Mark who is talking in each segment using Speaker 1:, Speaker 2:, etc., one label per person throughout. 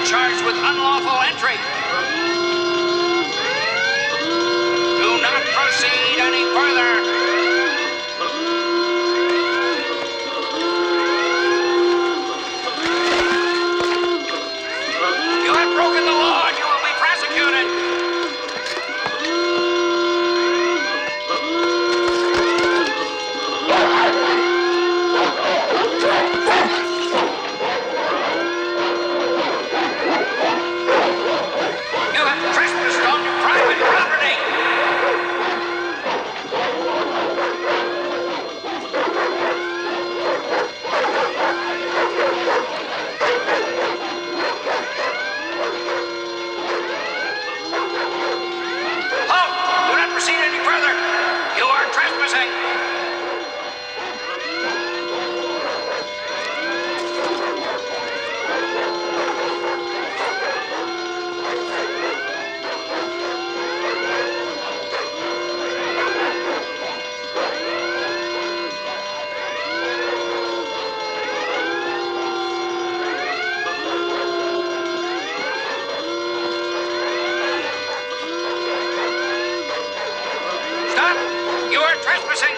Speaker 1: charged with unlawful entry. Do not proceed any further. You have broken the law and you will be prosecuted.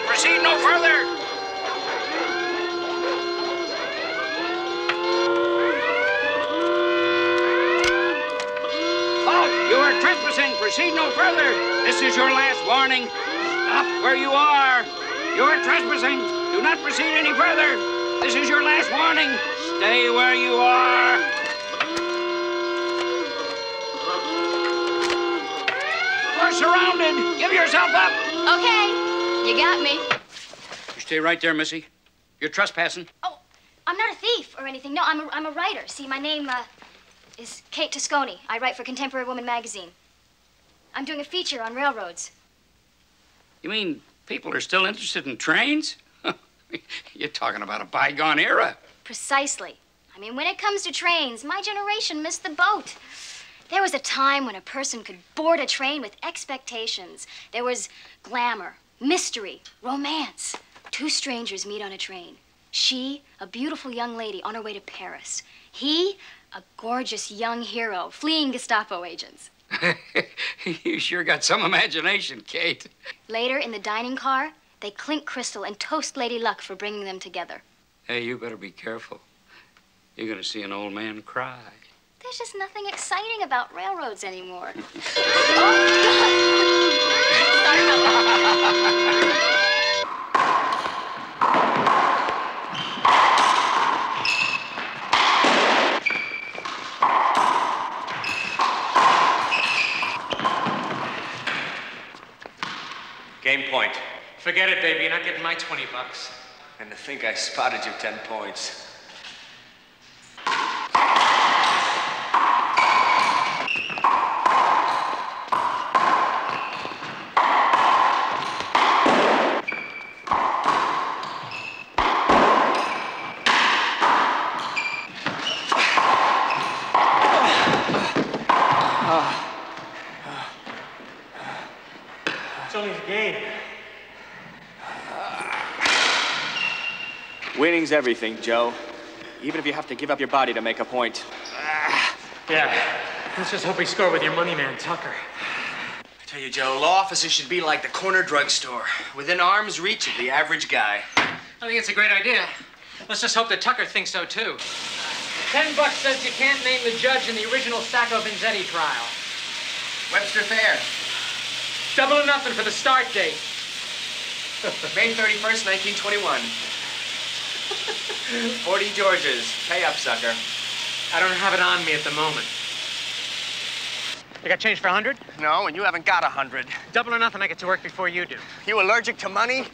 Speaker 1: Proceed no further. Halt! You are trespassing. Proceed no further. This is your last warning. Stop where you are. You are trespassing. Do not proceed any further. This is your last warning. Stay where you are. You are surrounded. Give yourself up.
Speaker 2: Okay. You got me.
Speaker 1: You stay right there, Missy. You're trespassing.
Speaker 2: Oh, I'm not a thief or anything. No, I'm a writer. See, my name is Kate Tosconi. I write for Contemporary Woman magazine. I'm doing a feature on railroads.
Speaker 1: You mean people are still interested in trains? You're talking about a bygone era.
Speaker 2: Precisely. I mean, when it comes to trains, my generation missed the boat. There was a time when a person could board a train with expectations. There was glamour, mystery, romance. Two strangers meet on a train. She, a beautiful young lady on her way to Paris. He, a gorgeous young hero fleeing Gestapo agents.
Speaker 1: You sure got some imagination, Kate.
Speaker 2: Later, in the dining car, they clink crystal and toast Lady Luck for bringing them together.
Speaker 1: Hey, you better be careful. You're gonna see an old man cry.
Speaker 2: There's just nothing exciting about railroads anymore. Oh, God. Sorry about that.
Speaker 3: Game point.
Speaker 4: Forget it, baby. You're not getting my 20 bucks.
Speaker 3: And to think I spotted you 10 points. Winning's everything, Joe. Even if you have to give up your body to make a point.
Speaker 4: Yeah. Let's just hope we score with your money man, Tucker.
Speaker 3: I tell you, Joe, law offices should be like the corner drugstore, within arm's reach of the average guy.
Speaker 4: I think it's a great idea. Let's just hope that Tucker thinks so, too. $10 says you can't name the judge in the original Sacco Vanzetti trial.
Speaker 3: Webster Fair.
Speaker 4: Double or nothing for the start date.
Speaker 3: May 31st, 1921. 40 Georges. Pay up, sucker.
Speaker 4: I don't have it on me at the moment. You got change for 100?
Speaker 3: No, and you haven't got 100.
Speaker 4: Double or nothing, I get to work before you do.
Speaker 3: You allergic to money?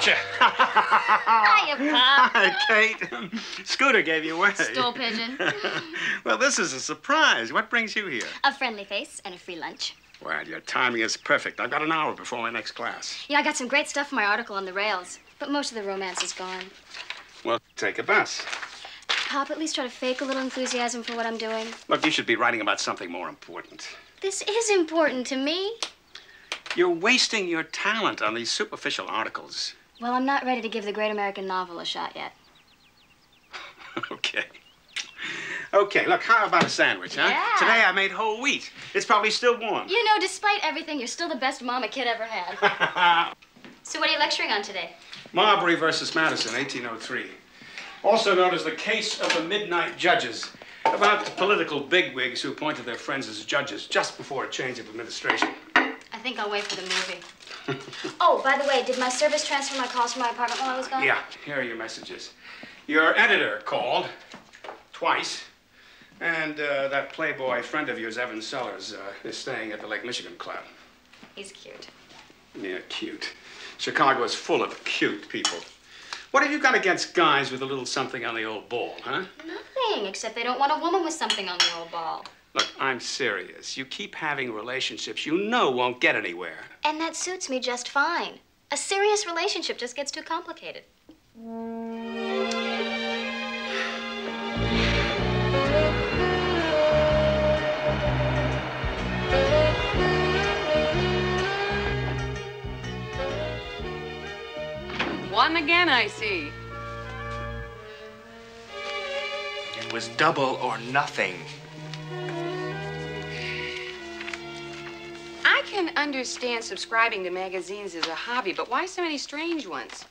Speaker 5: gotcha.
Speaker 2: Hiya, Pop.
Speaker 5: Hi, Kate. Scooter gave you away.
Speaker 2: Stool pigeon.
Speaker 5: Well, this is a surprise. What brings you here?
Speaker 2: A friendly face and a free lunch.
Speaker 5: Well, your timing is perfect. I've got an hour before my next class.
Speaker 2: Yeah, I got some great stuff for my article on the rails, but most of the romance is gone.
Speaker 5: Well, take a bus.
Speaker 2: Pop, at least try to fake a little enthusiasm for what I'm doing.
Speaker 5: Look, you should be writing about something more important.
Speaker 2: This is important to me.
Speaker 5: You're wasting your talent on these superficial articles.
Speaker 2: Well, I'm not ready to give the great American novel a shot yet.
Speaker 5: Okay. Okay, look, how about a sandwich, huh?
Speaker 2: Yeah.
Speaker 5: Today I made whole wheat. It's probably still warm.
Speaker 2: You know, despite everything, you're still the best mom a kid ever had. So what are you lecturing on today?
Speaker 5: Marbury versus Madison, 1803. Also known as the case of the midnight judges, about the political bigwigs who appointed their friends as judges just before a change of administration.
Speaker 2: I think I'll wait for the movie. Oh, by the way, did my service transfer my calls from my apartment while I was gone?
Speaker 5: Yeah, here are your messages. Your editor called twice, and that playboy friend of yours, Evan Sellers, is staying at the Lake Michigan Club.
Speaker 2: He's cute.
Speaker 5: Yeah, cute. Chicago is full of cute people. What have you got against guys with a little something on the old ball, huh?
Speaker 2: Nothing, except they don't want a woman with something on the old ball.
Speaker 5: Look, I'm serious. You keep having relationships you know won't get anywhere.
Speaker 2: And that suits me just fine. A serious relationship just gets too complicated.
Speaker 6: One again, I see.
Speaker 3: It was double or nothing.
Speaker 6: I can understand subscribing to magazines as a hobby, but why so many strange ones?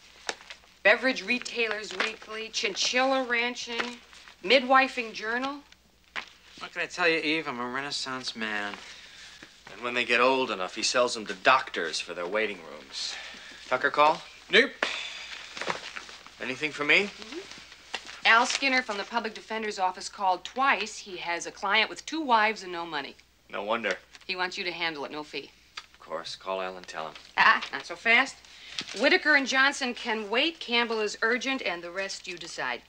Speaker 6: Beverage Retailers Weekly, Chinchilla Ranching, Midwifing Journal.
Speaker 7: What can I tell you, Eve? I'm a Renaissance man.
Speaker 3: And when they get old enough, he sells them to doctors for their waiting rooms. Tucker call?
Speaker 7: Nope.
Speaker 3: Anything for me?
Speaker 6: Al Skinner from the Public Defender's Office called twice. He has a client with 2 wives and no money.
Speaker 3: No wonder.
Speaker 6: He wants you to handle it, no fee.
Speaker 3: Of course. Call Al and tell him.
Speaker 6: Not so fast. Whitaker and Johnson can wait. Campbell is urgent, and the rest you decide.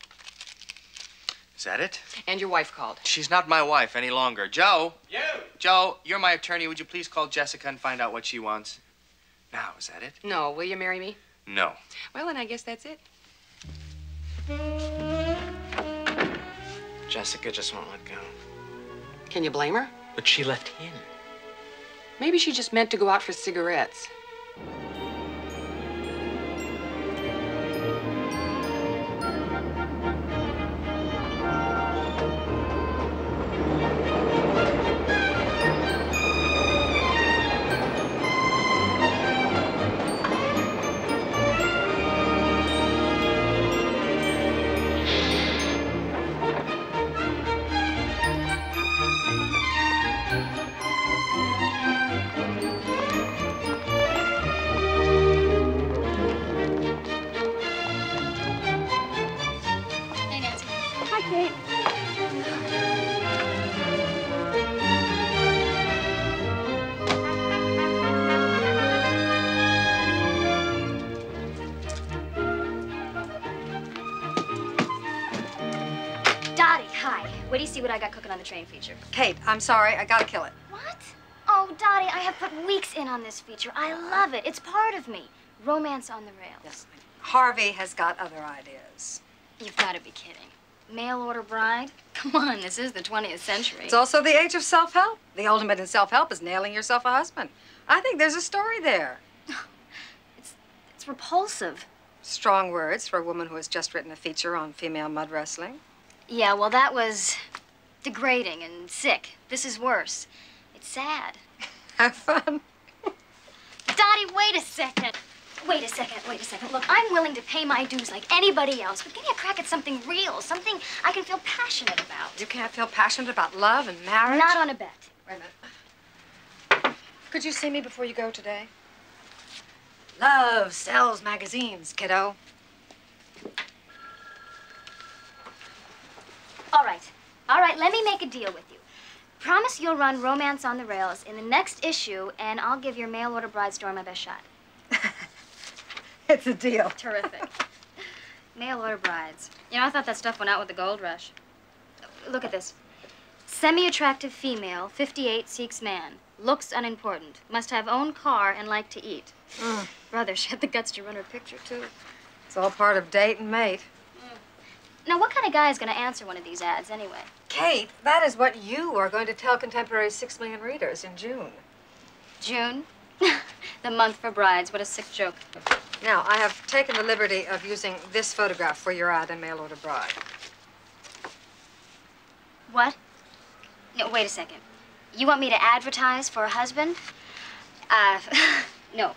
Speaker 3: Is that it?
Speaker 6: And your wife called.
Speaker 3: She's not my wife any longer. Joe!
Speaker 7: You!
Speaker 3: Joe, you're my attorney. Would you please call Jessica and find out what she wants? Now, is that it?
Speaker 6: No, will you marry me?
Speaker 3: No.
Speaker 6: Well, then I guess that's it.
Speaker 7: Jessica just won't let go.
Speaker 6: Can you blame her?
Speaker 7: But she left him.
Speaker 6: Maybe she just meant to go out for cigarettes.
Speaker 2: Wait till you see what I got cooking on the train feature.
Speaker 8: Kate, I'm sorry. I gotta kill it.
Speaker 2: What? Oh, Dottie, I have put weeks in on this feature. I love it. It's part of me. Romance on the rails.
Speaker 8: Yes. Harvey has got other ideas.
Speaker 2: You've got to be kidding. Mail order bride? Come on, this is the 20th century.
Speaker 8: It's also the age of self-help. The ultimate in self-help is nailing yourself a husband. I think there's a story there.
Speaker 2: It's repulsive.
Speaker 8: Strong words for a woman who has just written a feature on female mud wrestling.
Speaker 2: Yeah, well, that was degrading and sick. This is worse. It's sad.
Speaker 8: Have fun.
Speaker 2: Dottie, wait a second. Wait a second. Look, I'm willing to pay my dues like anybody else, but give me a crack at something real, something I can feel passionate about.
Speaker 8: You can't feel passionate about love and marriage?
Speaker 2: Not on a bet.
Speaker 8: Wait a minute. Could you see me before you go today? Love sells magazines, kiddo.
Speaker 2: All right, let me make a deal with you. Promise you'll run Romance on the Rails in the next issue, and I'll give your mail order bride story my best shot.
Speaker 8: It's a deal.
Speaker 2: Terrific. Mail order brides. You know, I thought that stuff went out with the gold rush. Look at this. Semi-attractive female, 58, seeks man. Looks unimportant. Must have own car and like to eat. Brother, she had the guts to run her picture, too.
Speaker 8: It's all part of date and mate.
Speaker 2: Now, what kind of guy is going to answer one of these ads, anyway?
Speaker 8: Kate, that is what you are going to tell contemporary 6 million readers in June.
Speaker 2: June? The month for brides. What a sick joke.
Speaker 8: Now, I have taken the liberty of using this photograph for your ad in Mail Order Bride.
Speaker 2: What? No, wait a second. You want me to advertise for a husband? No.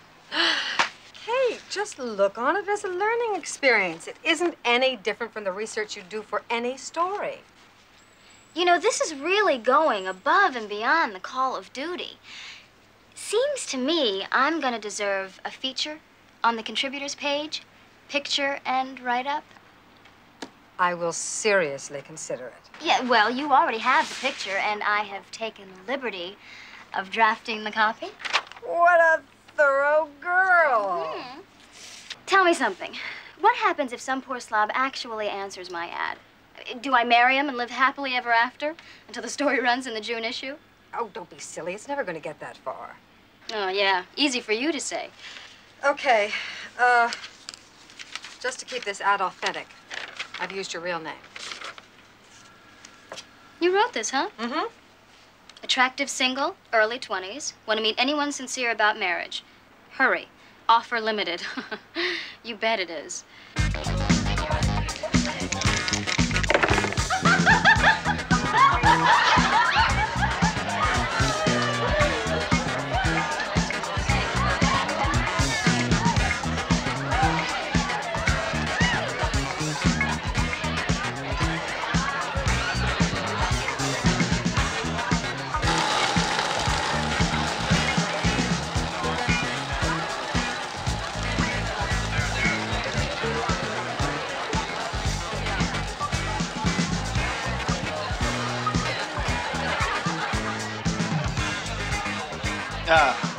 Speaker 8: Kate, just look on it as a learning experience. It isn't any different from the research you do for any story.
Speaker 2: You know, this is really going above and beyond the call of duty. Seems to me I'm gonna deserve a feature on the contributors page, picture and write-up.
Speaker 8: I will seriously consider it.
Speaker 2: Yeah, well, you already have the picture, and I have taken the liberty of drafting the copy.
Speaker 8: What a thorough girl.
Speaker 2: Tell me something. What happens if some poor slob actually answers my ad? Do I marry him and live happily ever after until the story runs in the June issue?
Speaker 8: Oh, don't be silly. It's never going to get that far.
Speaker 2: Oh, yeah. Easy for you to say.
Speaker 8: Okay. Just to keep this ad authentic, I've used your real name.
Speaker 2: You wrote this, huh?
Speaker 8: Mm-hmm.
Speaker 2: Attractive single, early 20s. Want to meet anyone sincere about marriage. Hurry. Offer limited. You bet it is.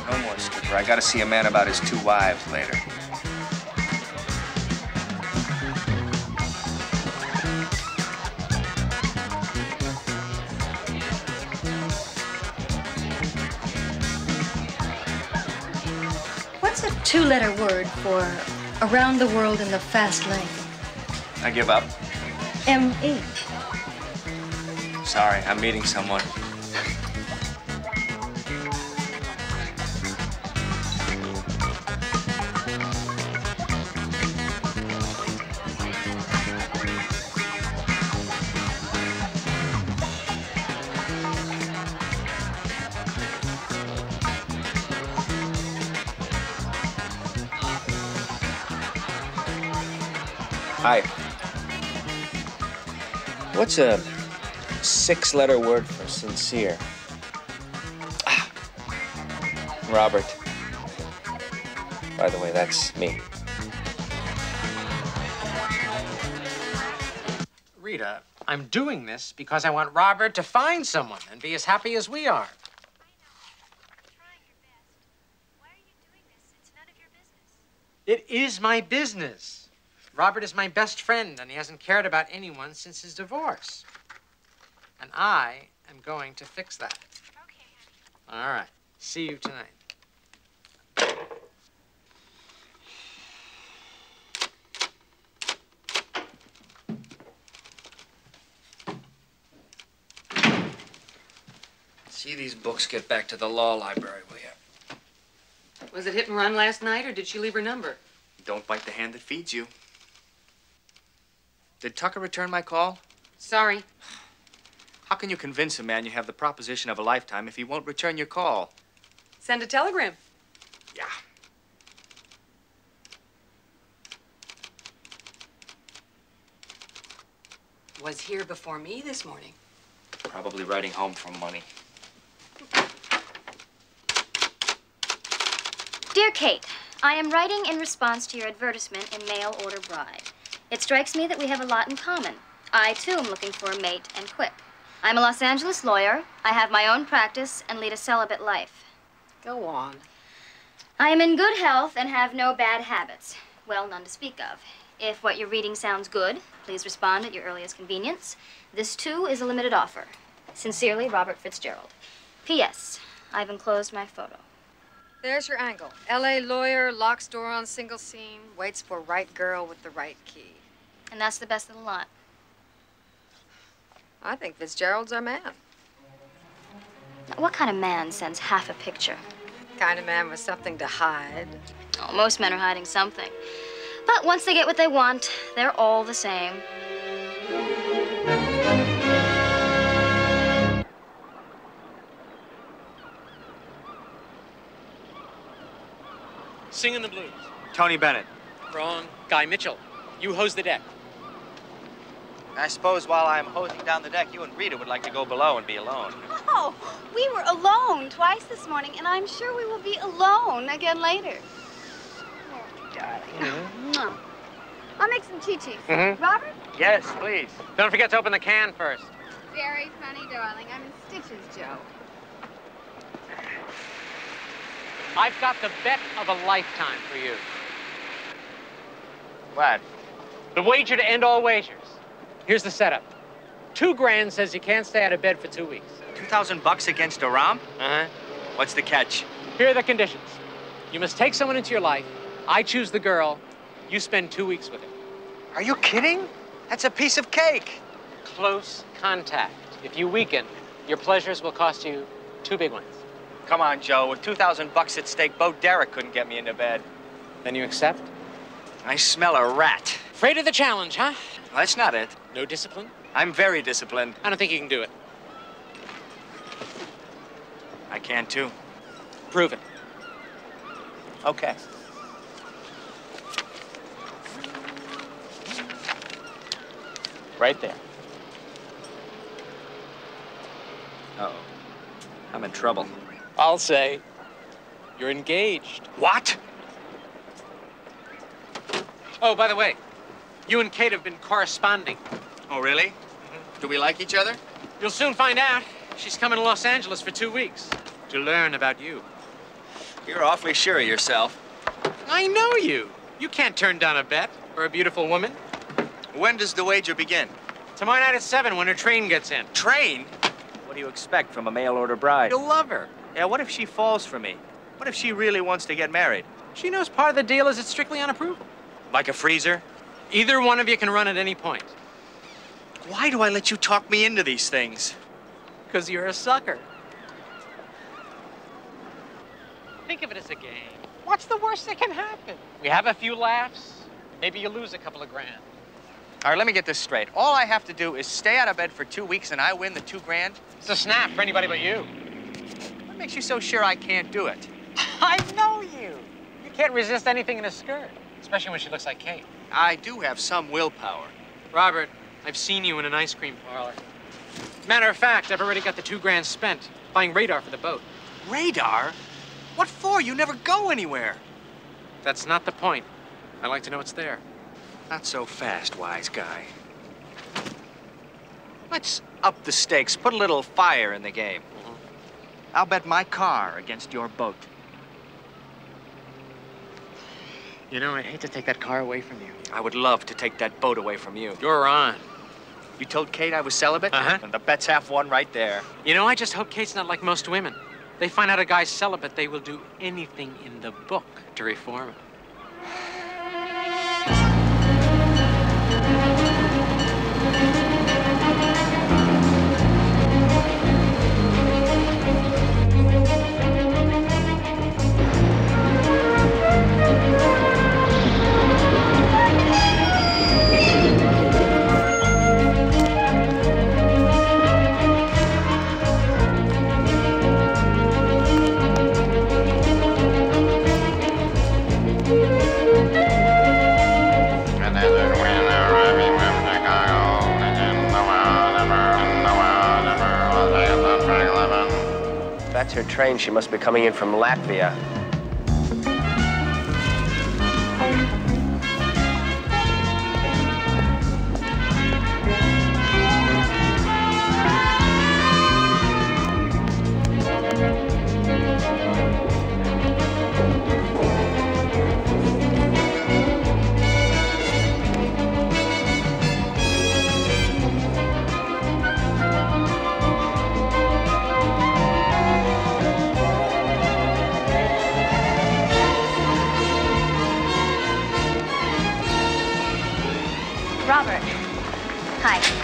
Speaker 3: No more, Skipper. I gotta see a man about his 2 wives later.
Speaker 9: What's a 2-letter word for around the world in the fast lane?
Speaker 3: I give up.
Speaker 9: M-E.
Speaker 3: Sorry, I'm meeting someone. Hi. What's a 6-letter word for sincere? Robert. By the way, that's me.
Speaker 4: Rita, I'm doing this because I want Robert to find someone and be as happy as we are. It is my business. Robert is my best friend, and he hasn't cared about anyone since his divorce. And I am going to fix that. Okay. All right. See you tonight.
Speaker 3: See these books get back to the law library, will you?
Speaker 6: Was it hit and run last night, or did she leave her number?
Speaker 3: Don't bite the hand that feeds you. Did Tucker return my call?
Speaker 6: Sorry.
Speaker 3: How can you convince a man you have the proposition of a lifetime if he won't return your call?
Speaker 6: Send a telegram.
Speaker 3: Yeah.
Speaker 6: Was here before me this morning.
Speaker 3: Probably writing home for money.
Speaker 2: Dear Kate, I am writing in response to your advertisement in Mail Order Bride. It strikes me that we have a lot in common. I, too, am looking for a mate and quick. I'm a Los Angeles lawyer. I have my own practice and lead a celibate life.
Speaker 6: Go on.
Speaker 2: I am in good health and have no bad habits. Well, none to speak of. If what you're reading sounds good, please respond at your earliest convenience. This, too, is a limited offer. Sincerely, Robert Fitzgerald. P.S. I've enclosed my photo.
Speaker 8: There's your angle. L.A. lawyer, locks door on single scene, waits for right girl with the right key.
Speaker 2: And that's the best of the lot.
Speaker 8: I think Fitzgerald's our man.
Speaker 2: What kind of man sends half a picture?
Speaker 8: Kind of man with something to hide.
Speaker 2: Oh, most men are hiding something. But once they get what they want, they're all the same.
Speaker 4: Singing the blues.
Speaker 3: Tony Bennett.
Speaker 4: Wrong. Guy Mitchell. You hose the deck.
Speaker 3: I suppose while I'm hosing down the deck, you and Rita would like to go below and be alone.
Speaker 10: Oh, we were alone twice this morning, and I'm sure we will be alone again later. Oh, darling. Mwah. I'll make some chi-chis. Robert?
Speaker 3: Yes, please.
Speaker 4: Don't forget to open the can first.
Speaker 10: Very funny, darling. I'm in stitches, Joe.
Speaker 4: I've got the bet of a lifetime for you.
Speaker 3: What?
Speaker 4: The wager to end all wagers. Here's the setup. $2,000 says you can't stay out of bed for 2 weeks.
Speaker 3: $2,000 against a romp?
Speaker 4: Uh-huh.
Speaker 3: What's the catch?
Speaker 4: Here are the conditions. You must take someone into your life. I choose the girl. You spend 2 weeks with her.
Speaker 3: Are you kidding? That's a piece of cake.
Speaker 4: Close contact. If you weaken, your pleasures will cost you 2 big ones.
Speaker 3: Come on, Joe. With $2,000 at stake, Bo Derek couldn't get me into bed.
Speaker 4: Then you accept?
Speaker 3: I smell a rat.
Speaker 4: Afraid of the challenge, huh?
Speaker 3: Well, that's not it.
Speaker 4: No discipline?
Speaker 3: I'm very disciplined.
Speaker 4: I don't think you can do it.
Speaker 3: I can, too.
Speaker 4: Prove it.
Speaker 3: Okay. Right there. Uh-oh. I'm in trouble.
Speaker 4: I'll say you're engaged.
Speaker 3: What?
Speaker 4: Oh, by the way, you and Kate have been corresponding.
Speaker 3: Oh, really? Do we like each other?
Speaker 4: You'll soon find out. She's coming to Los Angeles for 2 weeks to learn about you.
Speaker 3: You're awfully sure of yourself.
Speaker 4: I know you. You can't turn down a bet for a beautiful woman.
Speaker 3: When does the wager begin?
Speaker 4: Tomorrow night at 7 when her train gets in.
Speaker 3: Train? What do you expect from a mail-order bride?
Speaker 4: You'll love her.
Speaker 3: Yeah, what if she falls for me? What if she really wants to get married?
Speaker 4: She knows part of the deal is it's strictly on approval.
Speaker 3: Like a freezer?
Speaker 4: Either one of you can run at any point.
Speaker 3: Why do I let you talk me into these things?
Speaker 4: Because you're a sucker. Think of it as a game. What's the worst that can happen? We have a few laughs. Maybe you lose a couple of grand.
Speaker 3: All right, let me get this straight. All I have to do is stay out of bed for 2 weeks and I win the $2,000?
Speaker 4: It's a snap for anybody but you.
Speaker 3: What makes you so sure I can't do it?
Speaker 4: I know you. You can't resist anything in a skirt, especially when she looks like Kate.
Speaker 3: I do have some willpower.
Speaker 4: Robert, I've seen you in an ice cream parlor. Matter of fact, I've already got the $2,000 spent buying radar for the boat.
Speaker 3: Radar? What for? You never go anywhere.
Speaker 4: That's not the point. I like to know what's there.
Speaker 3: Not so fast, wise guy. Let's up the stakes, put a little fire in the game. I'll bet my car against your boat.
Speaker 4: You know, I'd hate to take that car away from you.
Speaker 3: I would love to take that boat away from you.
Speaker 4: You're on.
Speaker 3: You told Kate I was celibate?
Speaker 4: Uh-huh.
Speaker 3: And the bet's half won right there.
Speaker 4: You know, I just hope Kate's not like most women. They find out a guy's celibate, they will do anything in the book to reform him.
Speaker 11: That's her train. She must be coming in from Latvia.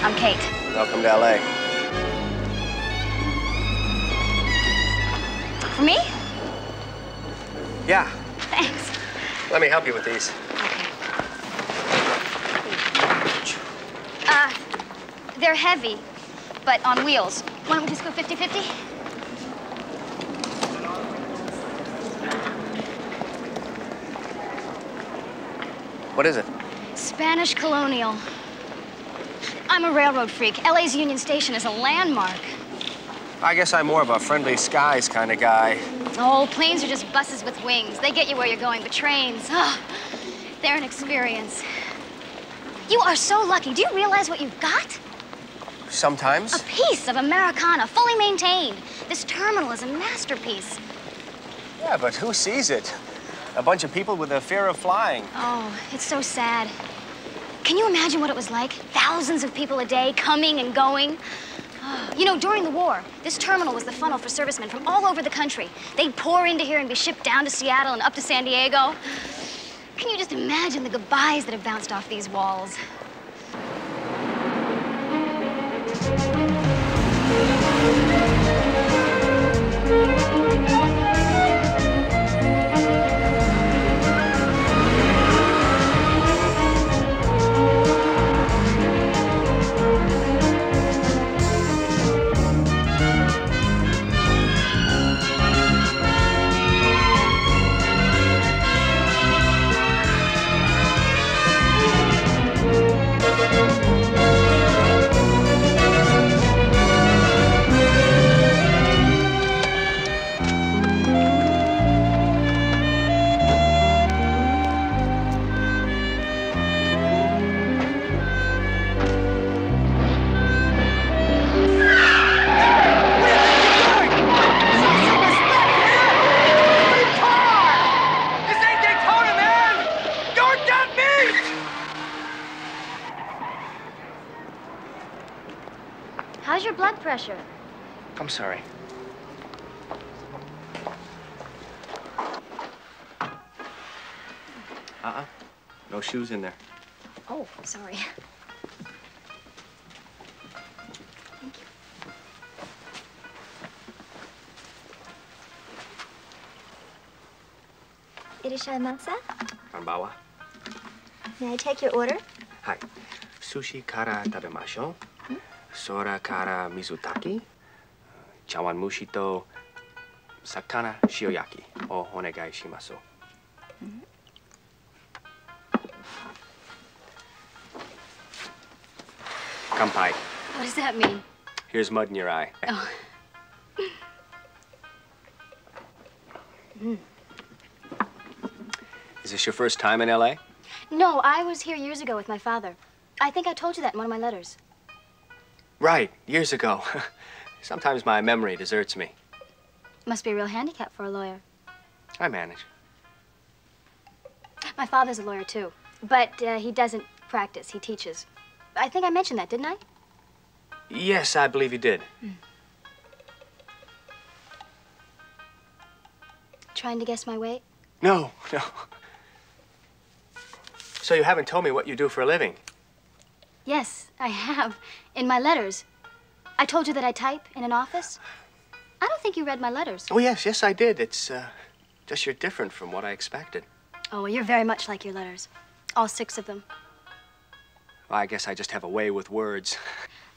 Speaker 2: I'm Kate.
Speaker 11: Welcome to L.A.
Speaker 2: For me?
Speaker 11: Yeah.
Speaker 2: Thanks.
Speaker 11: Let me help you with these.
Speaker 2: They're heavy, but on wheels. Why don't we just go 50-50?
Speaker 11: What is it?
Speaker 2: Spanish colonial. I'm a railroad freak. LA's Union Station is a landmark.
Speaker 11: I guess I'm more of a friendly skies kind of guy.
Speaker 2: Oh, planes are just buses with wings. They get you where you're going, but trains, they're an experience. You are so lucky. Do you realize what you've got?
Speaker 11: Sometimes.
Speaker 2: A piece of Americana, fully maintained. This terminal is a masterpiece.
Speaker 11: Yeah, but who sees it? A bunch of people with a fear of flying.
Speaker 2: Oh, it's so sad. Can you imagine what it was like? Thousands of people a day coming and going. You know, during the war, this terminal was the funnel for servicemen from all over the country. They'd pour into here and be shipped down to Seattle and up to San Diego. Can you just imagine the goodbyes that have bounced off these walls? How's your blood pressure?
Speaker 11: I'm sorry. No shoes in there.
Speaker 2: Oh, sorry. Thank you. Irashaimase?
Speaker 11: Konbawa.
Speaker 2: May I take your order?
Speaker 11: Hi. Sushi kara tabemashou. Sora kara mizutaki. Chawanmushi to sakana shioyaki o onegai shimasu. Kampai.
Speaker 2: What does that mean?
Speaker 11: Here's mud in your eye.
Speaker 2: Oh.
Speaker 11: Is this your first time in L.A.?
Speaker 2: No, I was here years ago with my father. I think I told you that in one of my letters.
Speaker 11: Right, years ago. Sometimes my memory deserts me.
Speaker 2: Must be a real handicap for a lawyer.
Speaker 11: I manage.
Speaker 2: My father's a lawyer, too. But he doesn't practice. He teaches. I think I mentioned that, didn't I?
Speaker 11: Yes, I believe you did.
Speaker 2: Trying to guess my weight?
Speaker 11: No. So you haven't told me what you do for a living?
Speaker 2: Yes, I have. In my letters. I told you that I type in an office. I don't think you read my letters.
Speaker 11: Oh, yes, I did. It's just you're different from what I expected.
Speaker 2: Oh, well, you're very much like your letters. All 6 of them.
Speaker 11: Well, I guess I just have a way with words.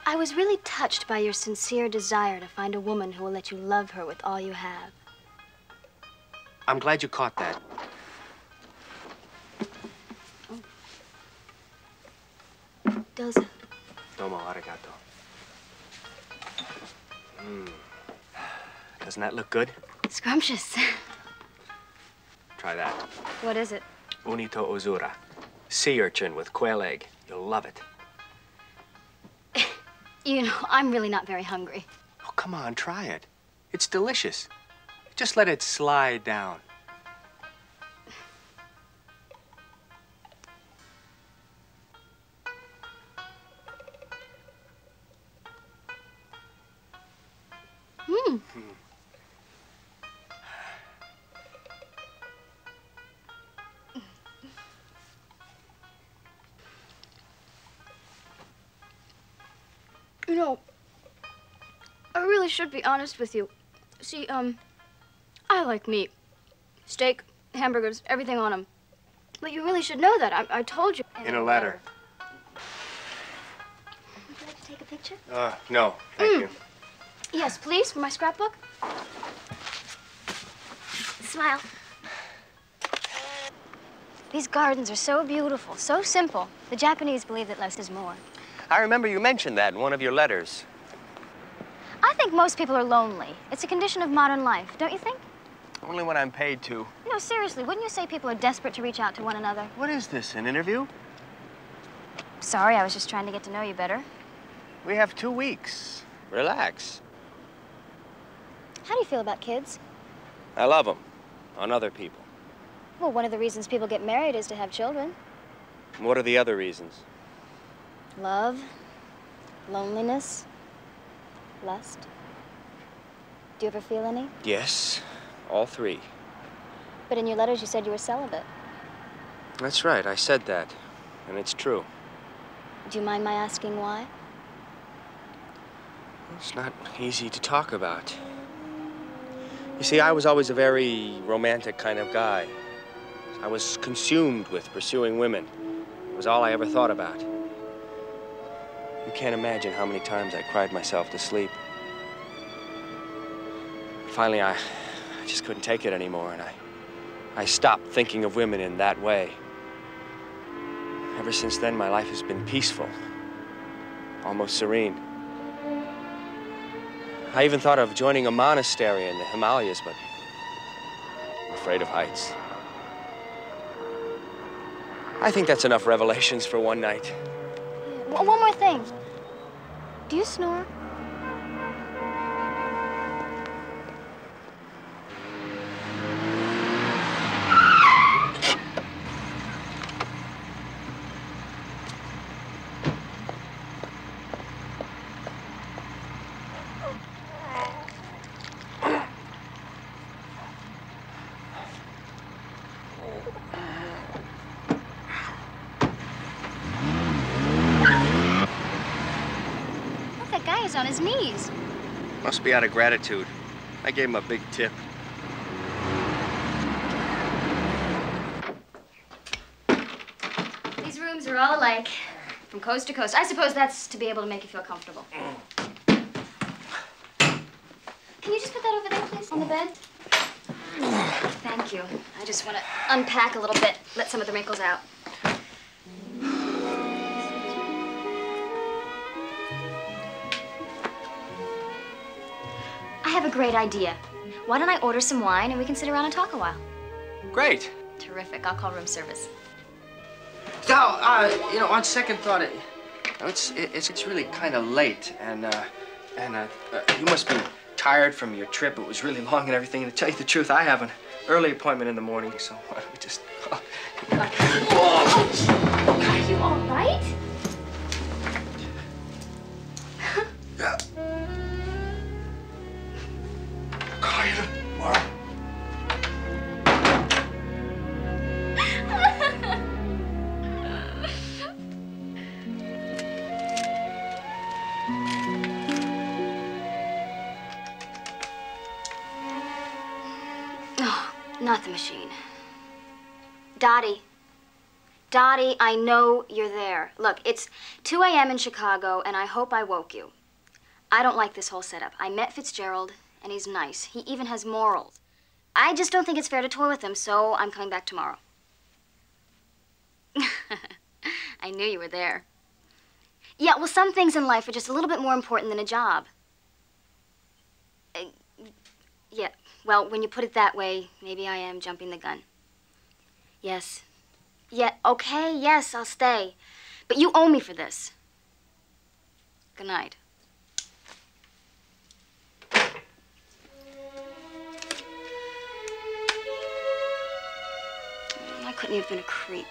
Speaker 2: I was really touched by your sincere desire to find a woman who will let you love her with all you have.
Speaker 11: I'm glad you caught that.
Speaker 2: Doza.
Speaker 11: Domo arigato. Doesn't that look good?
Speaker 2: Scrumptious.
Speaker 11: Try that.
Speaker 2: What is it?
Speaker 11: Unito ozura. Sea urchin with quail egg. You'll love it.
Speaker 2: You know, I'm really not very hungry.
Speaker 11: Oh, come on, try it. It's delicious. Just let it slide down.
Speaker 2: You know, I really should be honest with you. See, I like meat. Steak, hamburgers, everything on them. But you really should know that. I told you.
Speaker 11: In a letter.
Speaker 2: Would you like to take a picture?
Speaker 11: No, thank you.
Speaker 2: Yes, please, for my scrapbook. Smile. These gardens are so beautiful, so simple. The Japanese believe that less is more.
Speaker 11: I remember you mentioned that in one of your letters.
Speaker 2: I think most people are lonely. It's a condition of modern life, don't you think?
Speaker 11: Only when I'm paid to.
Speaker 2: No, seriously, wouldn't you say people are desperate to reach out to one another?
Speaker 11: What is this, an interview?
Speaker 2: Sorry, I was just trying to get to know you better.
Speaker 11: We have 2 weeks. Relax.
Speaker 2: How do you feel about kids?
Speaker 11: I love them. On other people.
Speaker 2: Well, one of the reasons people get married is to have children.
Speaker 11: What are the other reasons?
Speaker 2: Love, loneliness, lust. Do you ever feel any?
Speaker 11: Yes, all 3.
Speaker 2: But in your letters, you said you were celibate.
Speaker 11: That's right, I said that. And it's true.
Speaker 2: Do you mind my asking why?
Speaker 11: It's not easy to talk about. You see, I was always a very romantic kind of guy. I was consumed with pursuing women. It was all I ever thought about. You can't imagine how many times I cried myself to sleep. Finally, I just couldn't take it anymore, and I stopped thinking of women in that way. Ever since then, my life has been peaceful, almost serene. I even thought of joining a monastery in the Himalayas, but I'm afraid of heights. I think that's enough revelations for one night.
Speaker 2: One more thing. Do you snore? On his knees.
Speaker 11: Must be out of gratitude. I gave him a big tip.
Speaker 2: These rooms are all alike, from coast to coast. I suppose that's to be able to make you feel comfortable. Can you just put that over there, please, on the bed? Thank you. I just want to unpack a little bit, let some of the wrinkles out. I have a great idea. Why don't I order some wine and we can sit around and talk a while?
Speaker 11: Great.
Speaker 2: Terrific. I'll call room service.
Speaker 3: Now, you know, on second thought, it's really kind of late, and you must be tired from your trip. It was really long and everything. And to tell you the truth, I have an early appointment in the morning, so why don't we just...
Speaker 2: Are you all right?
Speaker 3: Yeah.
Speaker 2: Not the machine. Dottie. Dottie, I know you're there. Look, it's 2 a.m. in Chicago, and I hope I woke you. I don't like this whole setup. I met Fitzgerald, and he's nice. He even has morals. I just don't think it's fair to toy with him, so I'm coming back tomorrow. I knew you were there. Yeah, well, some things in life are just a little bit more important than a job. Yeah, well, when you put it that way, maybe I am jumping the gun. Yes. Yeah, okay, yes, I'll stay. But you owe me for this. Good night. I couldn't have been a creep.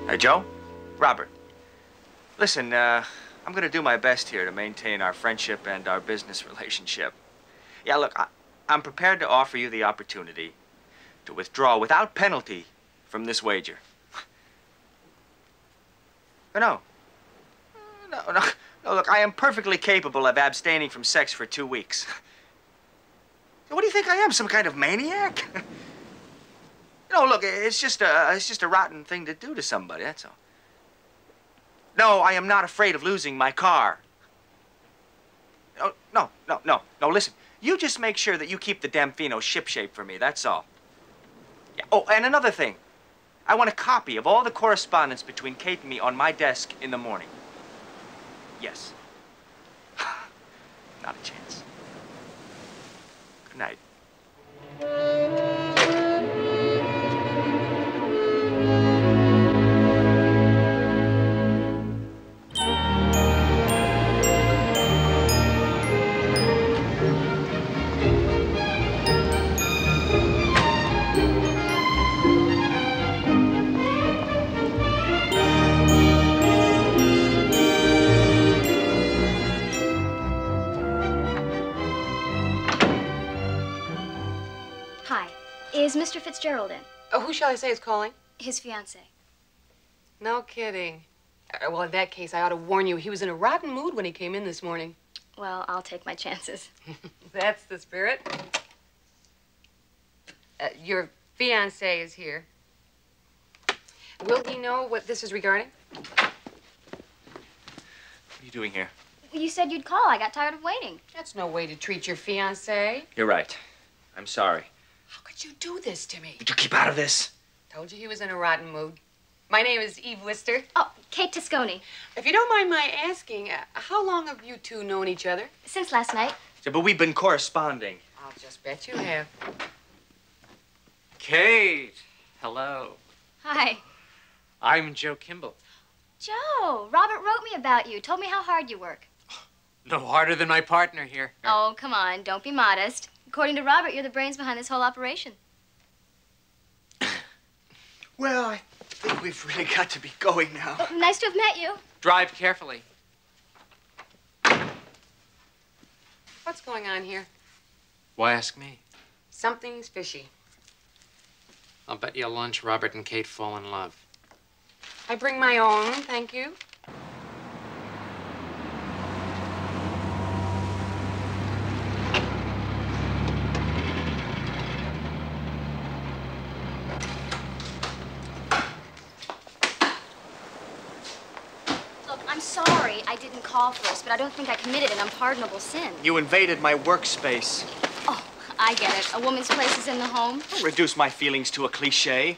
Speaker 11: Hey, Joe? Robert. Listen, I'm gonna do my best here to maintain our friendship and our business relationship. Yeah, look, I'm prepared to offer you the opportunity to withdraw without penalty from this wager. No, look, I am perfectly capable of abstaining from sex for 2 weeks. What do you think I am, some kind of maniac? No, look, it's just a rotten thing to do to somebody, that's all. No, I am not afraid of losing my car. No, listen. You just make sure that you keep the Damfino shipshape for me, that's all. Yeah. Oh, and another thing. I want a copy of all the correspondence between Kate and me on my desk in the morning. Yes. Not a chance. Good night.
Speaker 2: Is Mr. Fitzgerald in?
Speaker 6: Oh, who shall I say is calling?
Speaker 2: His fiancée.
Speaker 6: No kidding. Well, in that case, I ought to warn you, he was in a rotten mood when he came in this morning.
Speaker 2: Well, I'll take my chances.
Speaker 6: That's the spirit. Your fiancé is here. Will he know what this is regarding?
Speaker 11: What are you doing here?
Speaker 2: You said you'd call. I got tired of waiting.
Speaker 6: That's no way to treat your fiancé.
Speaker 11: You're right. I'm sorry.
Speaker 6: How could you do this to me?
Speaker 11: Would you keep out of this?
Speaker 6: Told you he was in a rotten mood. My name is Eve Wister.
Speaker 2: Oh, Kate Tosconi.
Speaker 6: If you don't mind my asking, how long have you two known each other?
Speaker 2: Since last night.
Speaker 11: Yeah, but we've been corresponding.
Speaker 6: I'll just bet you have.
Speaker 7: Kate, hello.
Speaker 2: Hi.
Speaker 7: I'm Joe Kimball.
Speaker 2: Joe, Robert wrote me about you. Told me how hard you work.
Speaker 7: No harder than my partner here.
Speaker 2: Oh, come on. Don't be modest. According to Robert, you're the brains behind this whole operation.
Speaker 11: Well, I think we've really got to be going now.
Speaker 2: Oh, nice to have met you.
Speaker 7: Drive carefully.
Speaker 6: What's going on here?
Speaker 7: Why ask me?
Speaker 6: Something's fishy.
Speaker 7: I'll bet you a lunch Robert and Kate fall in love.
Speaker 6: I bring my own, thank you.
Speaker 2: I'm sorry I didn't call first, but I don't think I committed an unpardonable sin.
Speaker 11: You invaded my workspace.
Speaker 2: Oh, I get it. A woman's place is in the home.
Speaker 11: Don't reduce my feelings to a cliche.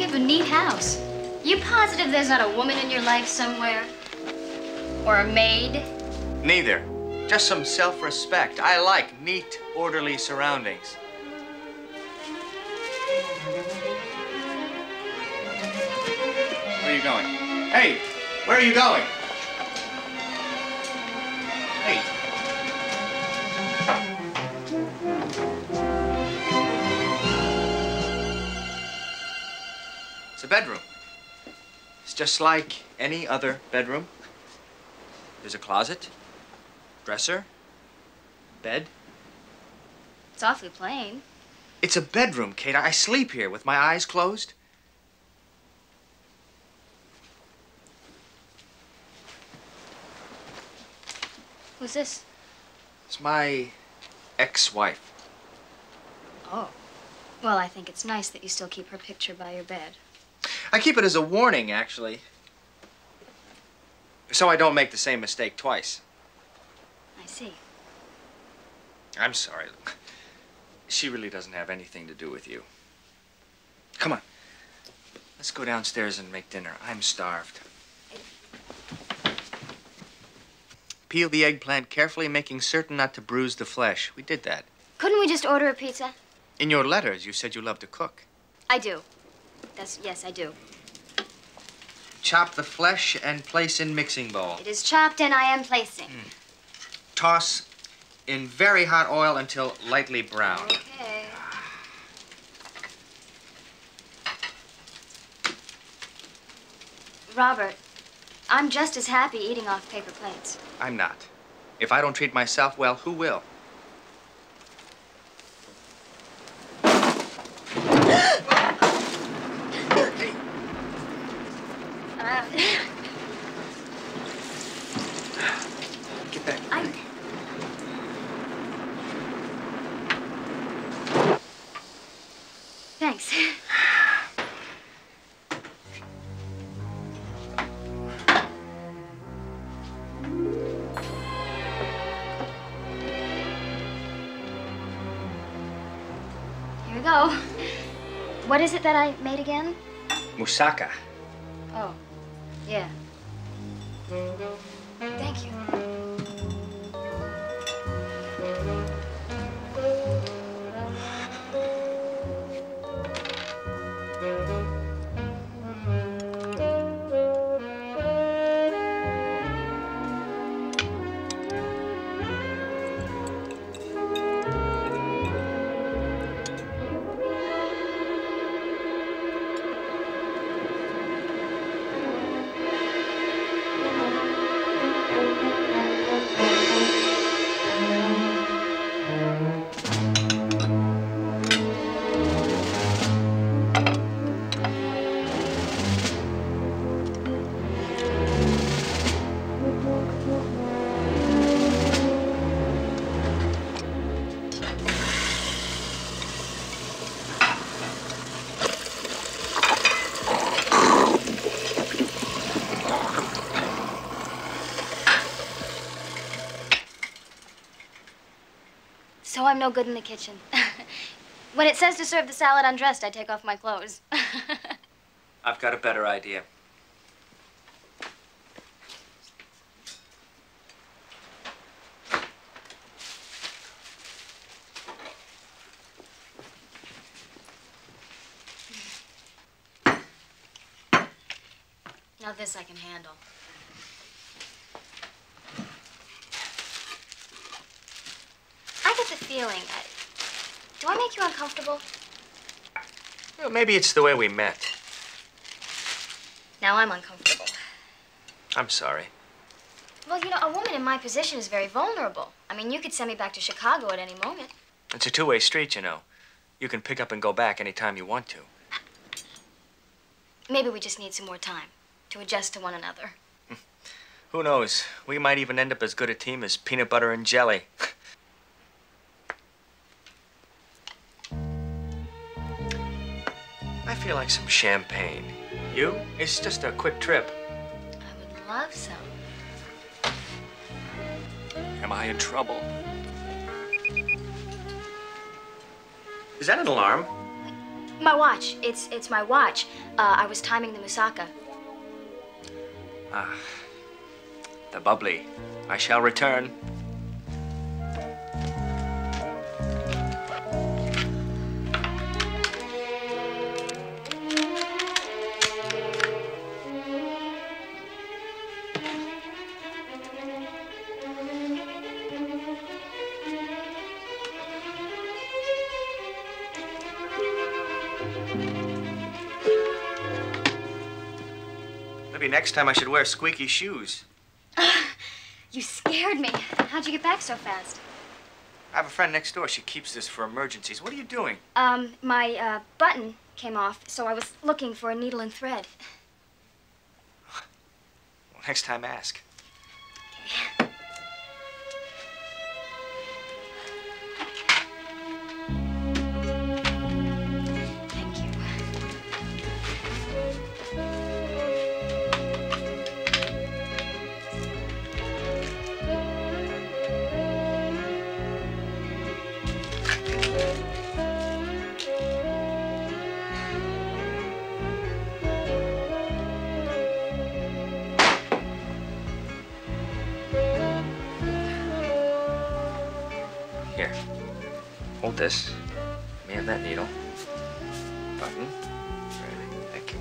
Speaker 2: A neat house. You positive there's not a woman in your life somewhere? Or a maid?
Speaker 11: Neither. Just some self-respect. I like neat, orderly surroundings. Where are you going? Hey, where are you going? Hey. It's a bedroom. It's just like any other bedroom. There's a closet, dresser, bed.
Speaker 2: It's awfully plain.
Speaker 11: It's a bedroom, Kate. I sleep here with my eyes closed.
Speaker 2: Who's this?
Speaker 11: It's my ex-wife.
Speaker 2: Oh. Well, I think it's nice that you still keep her picture by your bed.
Speaker 11: I keep it as a warning, actually. So I don't make the same mistake twice.
Speaker 2: I see.
Speaker 11: I'm sorry. She really doesn't have anything to do with you. Come on. Let's go downstairs and make dinner. I'm starved. Peel the eggplant carefully, making certain not to bruise the flesh. We did that.
Speaker 2: Couldn't we just order a pizza?
Speaker 11: In your letters, you said you love to cook.
Speaker 2: I do. Yes, I do.
Speaker 11: Chop the flesh and place in mixing bowl.
Speaker 2: It is chopped and I am placing.
Speaker 11: Toss in very hot oil until lightly brown.
Speaker 2: Okay. Robert, I'm just as happy eating off paper plates.
Speaker 11: I'm not. If I don't treat myself well, who will? Get back.
Speaker 2: Thanks. Here we go. What is it that I made again?
Speaker 11: Moussaka.
Speaker 2: Oh, yeah. Thank you. So I'm no good in the kitchen. When it says to serve the salad undressed, I take off my clothes.
Speaker 11: I've got a better idea.
Speaker 2: Now this I can handle. I get the feeling, do I make you uncomfortable?
Speaker 11: Well, maybe it's the way we met.
Speaker 2: Now I'm uncomfortable.
Speaker 11: I'm sorry.
Speaker 2: Well, you know, a woman in my position is very vulnerable. I mean, you could send me back to Chicago at any moment.
Speaker 11: It's a two-way street, you know. You can pick up and go back anytime you want to.
Speaker 2: Maybe we just need some more time to adjust to one another.
Speaker 11: Who knows? We might even end up as good a team as peanut butter and jelly. I feel like some champagne. You? It's just a quick trip.
Speaker 2: I would love some.
Speaker 11: Am I in trouble? Is that an alarm?
Speaker 2: My watch. It's my watch. I was timing the moussaka.
Speaker 11: Ah, the bubbly. I shall return. Maybe next time I should wear squeaky shoes.
Speaker 2: You scared me. How'd you get back so fast?
Speaker 11: I have a friend next door. She keeps this for emergencies. What are you doing?
Speaker 2: My button came off, so I was looking for a needle and thread.
Speaker 11: Well, next time ask.
Speaker 2: Okay.
Speaker 11: hold this. Let me have that needle. Button. Ready. Thank you.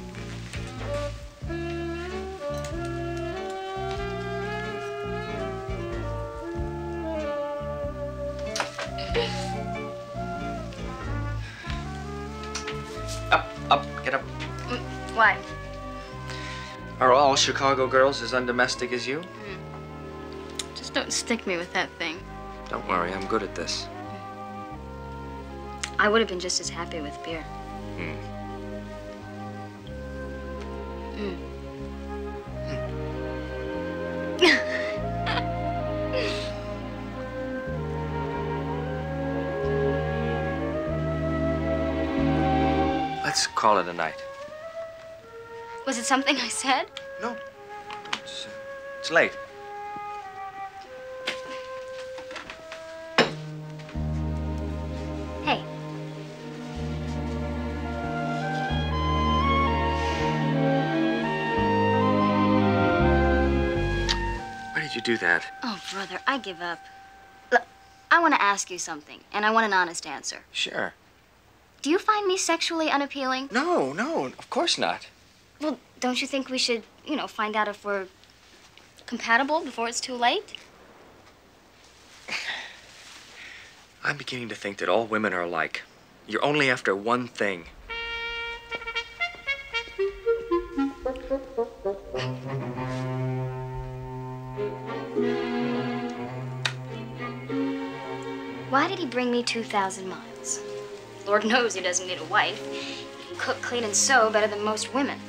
Speaker 11: Up, get up.
Speaker 2: Why?
Speaker 11: Are all Chicago girls as undomestic as you?
Speaker 2: Just don't stick me with that thing.
Speaker 11: Don't worry, I'm good at this.
Speaker 2: I would have been just as happy with beer.
Speaker 11: Let's call it a night.
Speaker 2: Was it something I said?
Speaker 11: No. It's late.
Speaker 2: Hey.
Speaker 11: Why did you do that?
Speaker 2: Oh, brother, I give up. Look, I want to ask you something, and I want an honest answer.
Speaker 11: Sure.
Speaker 2: Do you find me sexually unappealing?
Speaker 11: No, of course not.
Speaker 2: Well, don't you think we should, find out if we're compatible before it's too late?
Speaker 11: I'm beginning to think that all women are alike. You're only after one thing.
Speaker 2: Why did he bring me 2,000 miles? Lord knows he doesn't need a wife. He can cook, clean, and sew better than most women.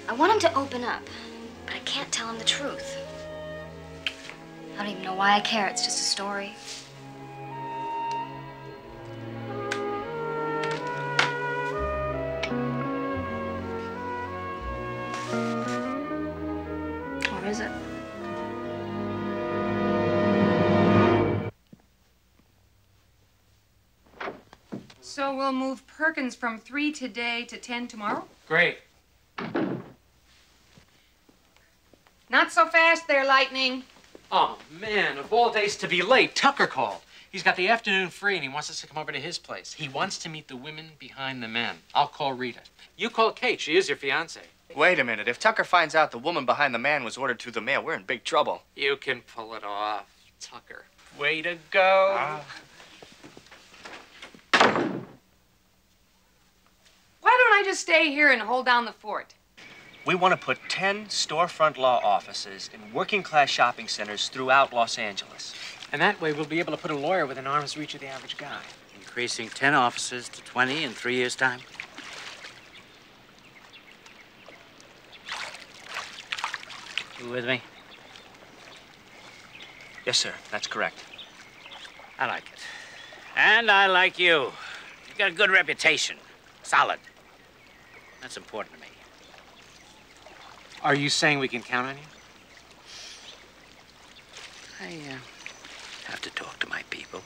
Speaker 2: I want him to open up, but I can't tell him the truth. I don't even know why I care. It's just a story. Or is it?
Speaker 6: So we'll move Perkins from 3 today to 10 tomorrow?
Speaker 4: Great.
Speaker 6: Not so fast there, Lightning.
Speaker 4: Oh, man, of all days to be late, Tucker called. He's got the afternoon free, and he wants us to come over to his place. He wants to meet the women behind the men. I'll call Rita. You call Kate. She is your fiancée.
Speaker 11: Wait a minute. If Tucker finds out the woman behind the man was ordered through the mail, we're in big trouble.
Speaker 4: You can pull it off, Tucker. Way to go.
Speaker 6: Why don't I just stay here and hold down the fort?
Speaker 11: We want to put 10 storefront law offices in working-class shopping centers throughout Los Angeles.
Speaker 4: And that way we'll be able to put a lawyer within arm's reach of the average guy.
Speaker 1: Increasing 10 offices to 20 in 3 years' time. You with me?
Speaker 11: Yes, sir. That's correct.
Speaker 1: I like it. And I like you. You've got a good reputation. Solid. That's important to me.
Speaker 4: Are you saying we can count on you?
Speaker 1: I have to talk to my people.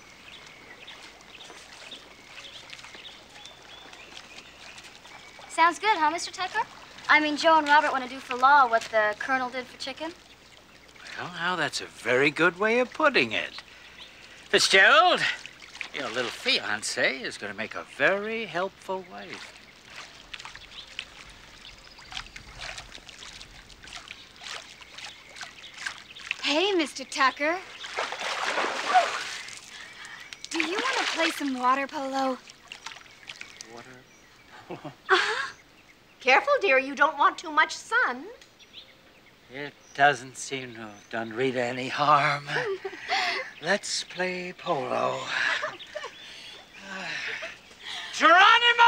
Speaker 2: Sounds good, huh, Mr. Tucker? I mean, Joe and Robert want to do for law what the Colonel did for chicken.
Speaker 1: Well, now that's a very good way of putting it. Fitzgerald, your little fiancé is going to make a very helpful wife.
Speaker 10: Hey, Mr. Tucker. Do you want to play some water polo?
Speaker 1: Water polo?
Speaker 12: Careful, dear. You don't want too much sun.
Speaker 1: It doesn't seem to have done Rita any harm. Let's play polo. Geronimo!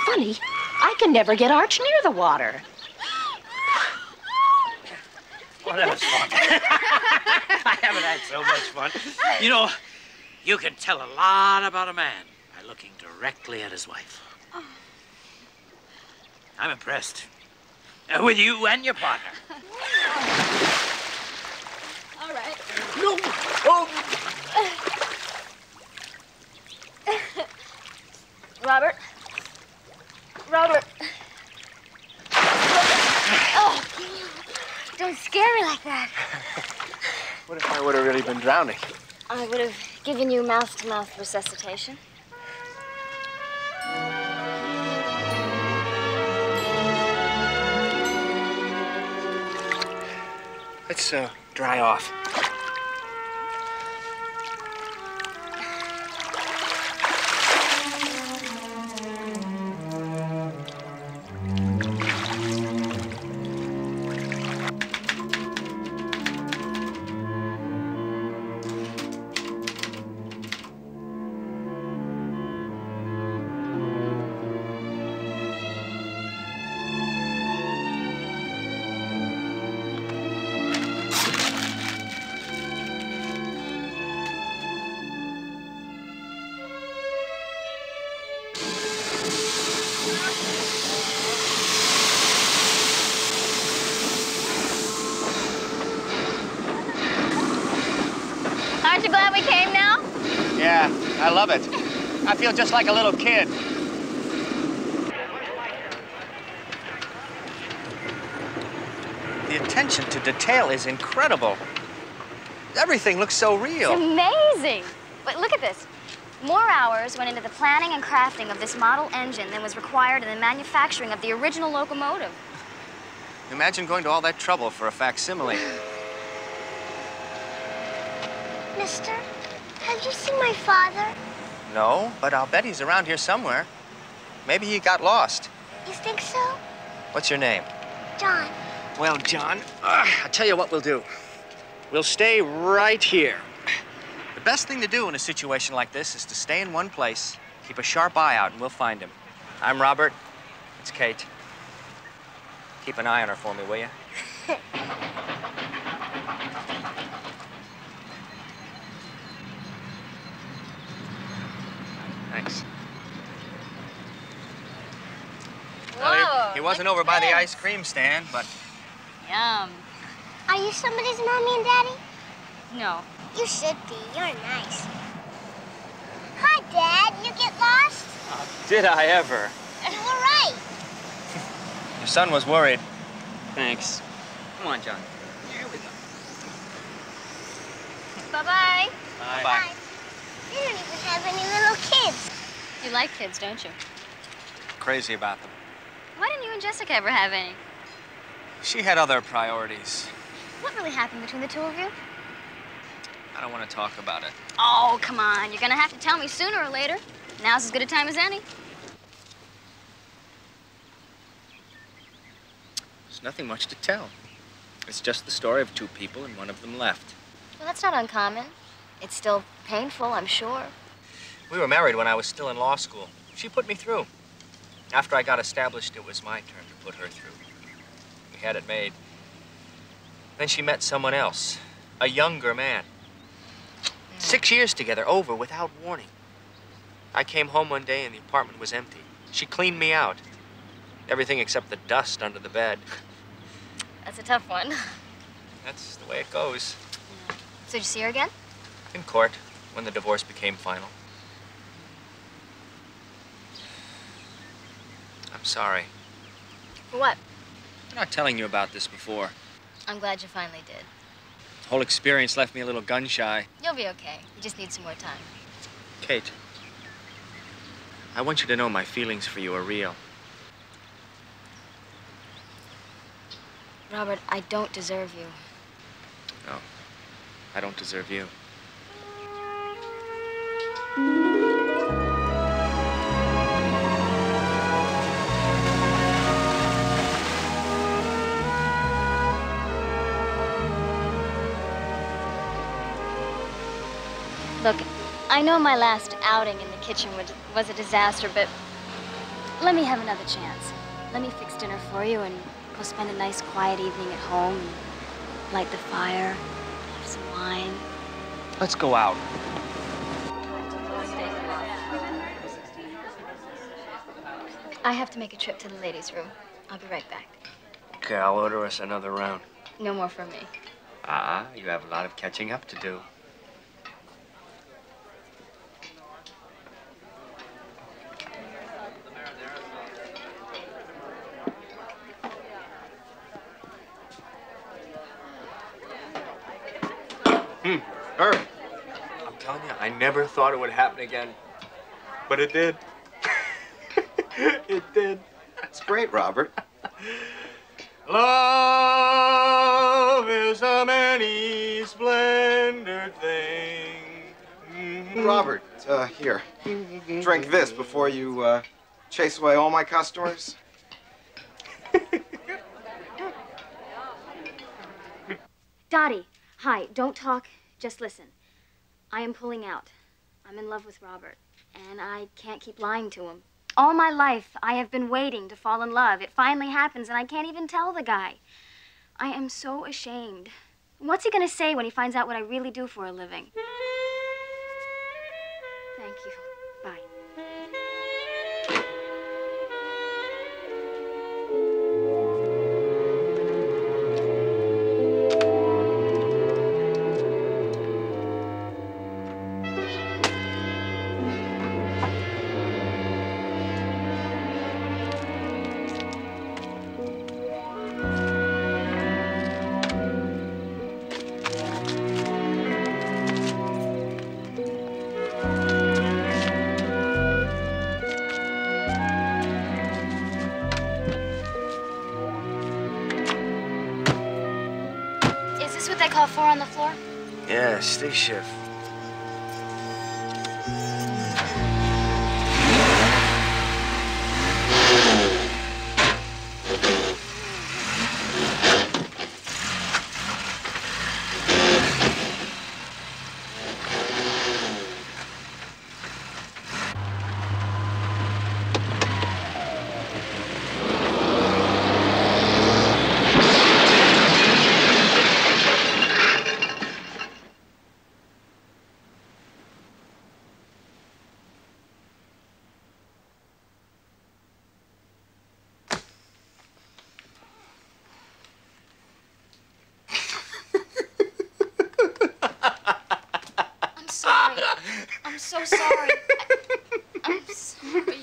Speaker 12: Funny, I can never get Arch near the water.
Speaker 1: Well, that was fun. I haven't had so much fun. You know,
Speaker 7: You can tell a lot about a man by looking directly at his wife.
Speaker 10: Oh.
Speaker 7: I'm impressed. With you and your partner.
Speaker 10: All right.
Speaker 11: No. Oh.
Speaker 2: Robert. Robert. Oh, don't scare me like that.
Speaker 11: What if I would have really been drowning?
Speaker 2: I would have given you mouth-to-mouth resuscitation.
Speaker 11: Let's dry off.
Speaker 2: Aren't you glad we came now?
Speaker 11: Yeah, I love it. I feel just like a little kid. The attention to detail is incredible. Everything looks so real.
Speaker 2: It's amazing. But look at this. More hours went into the planning and crafting of this model engine than was required in the manufacturing of the original locomotive.
Speaker 11: Imagine going to all that trouble for a facsimile.
Speaker 13: Mister, have you seen my father?
Speaker 11: No, but I'll bet he's around here somewhere. Maybe he got lost.
Speaker 13: You think so?
Speaker 11: What's your name?
Speaker 13: John.
Speaker 11: Well, John, I'll tell you what we'll do. We'll stay right here. The best thing to do in a situation like this is to stay in one place, keep a sharp eye out, and we'll find him. I'm Robert. It's Kate. Keep an eye on her for me, will you? Thanks.
Speaker 2: Whoa.
Speaker 11: Well, he wasn't over by the ice cream stand, but...
Speaker 2: Yum.
Speaker 13: Are you somebody's mommy and daddy?
Speaker 2: No.
Speaker 13: You should be. You're nice. Hi, Dad. You get lost?
Speaker 11: Did I ever?
Speaker 13: You were right.
Speaker 11: Your son was worried. Thanks. Come on, John.
Speaker 13: Here we go.
Speaker 2: Bye-bye.
Speaker 11: Bye.
Speaker 13: They don't even have any little kids.
Speaker 2: You like kids, don't you?
Speaker 11: Crazy about them.
Speaker 2: Why didn't you and Jessica ever have any?
Speaker 11: She had other priorities.
Speaker 2: What really happened between the two of you?
Speaker 11: I don't want to talk about it.
Speaker 2: Oh, come on. You're gonna have to tell me sooner or later. Now's as good a time as any.
Speaker 11: There's nothing much to tell. It's just the story of two people and one of them left.
Speaker 2: Well, that's not uncommon. It's still painful, I'm sure.
Speaker 11: We were married when I was still in law school. She put me through. After I got established, it was my turn to put her through. We had it made. Then she met someone else, a younger man. 6 years together, over without warning. I came home one day and the apartment was empty. She cleaned me out. Everything except the dust under the bed.
Speaker 2: That's a tough one.
Speaker 11: That's the way it goes.
Speaker 2: So did you see her again?
Speaker 11: In court, when the divorce became final. I'm sorry.
Speaker 2: For what?
Speaker 11: I'm not telling you about this before.
Speaker 2: I'm glad you finally did.
Speaker 11: The whole experience left me a little gun-shy.
Speaker 2: You'll be okay. You just need some more time.
Speaker 11: Kate, I want you to know my feelings for you are real.
Speaker 2: Robert, I don't deserve you.
Speaker 11: No, I don't deserve you.
Speaker 2: Look, I know my last outing in the kitchen was a disaster, but let me have another chance. Let me fix dinner for you and go spend a nice quiet evening at home and light the fire, have some wine.
Speaker 11: Let's go out.
Speaker 2: I have to make a trip to the ladies' room. I'll be right back.
Speaker 11: Okay, I'll order us another round.
Speaker 2: No more from me.
Speaker 11: You have a lot of catching up to do. Herb, I'm telling you, I never thought it would happen again, but it did. It did.
Speaker 14: That's great, Robert.
Speaker 11: Love is a many splendid thing.
Speaker 14: Robert, here. Drink this before you chase away all my customers.
Speaker 2: Dottie, hi. Don't talk. Just listen. I am pulling out. I'm in love with Robert, and I can't keep lying to him. All my life, I have been waiting to fall in love. It finally happens, and I can't even tell the guy. I am so ashamed. What's he gonna say when he finds out what I really do for a living? Thank you. Bye. Call 4 on the floor?
Speaker 11: Yeah, stick shift.
Speaker 2: I'm so sorry. I'm sorry.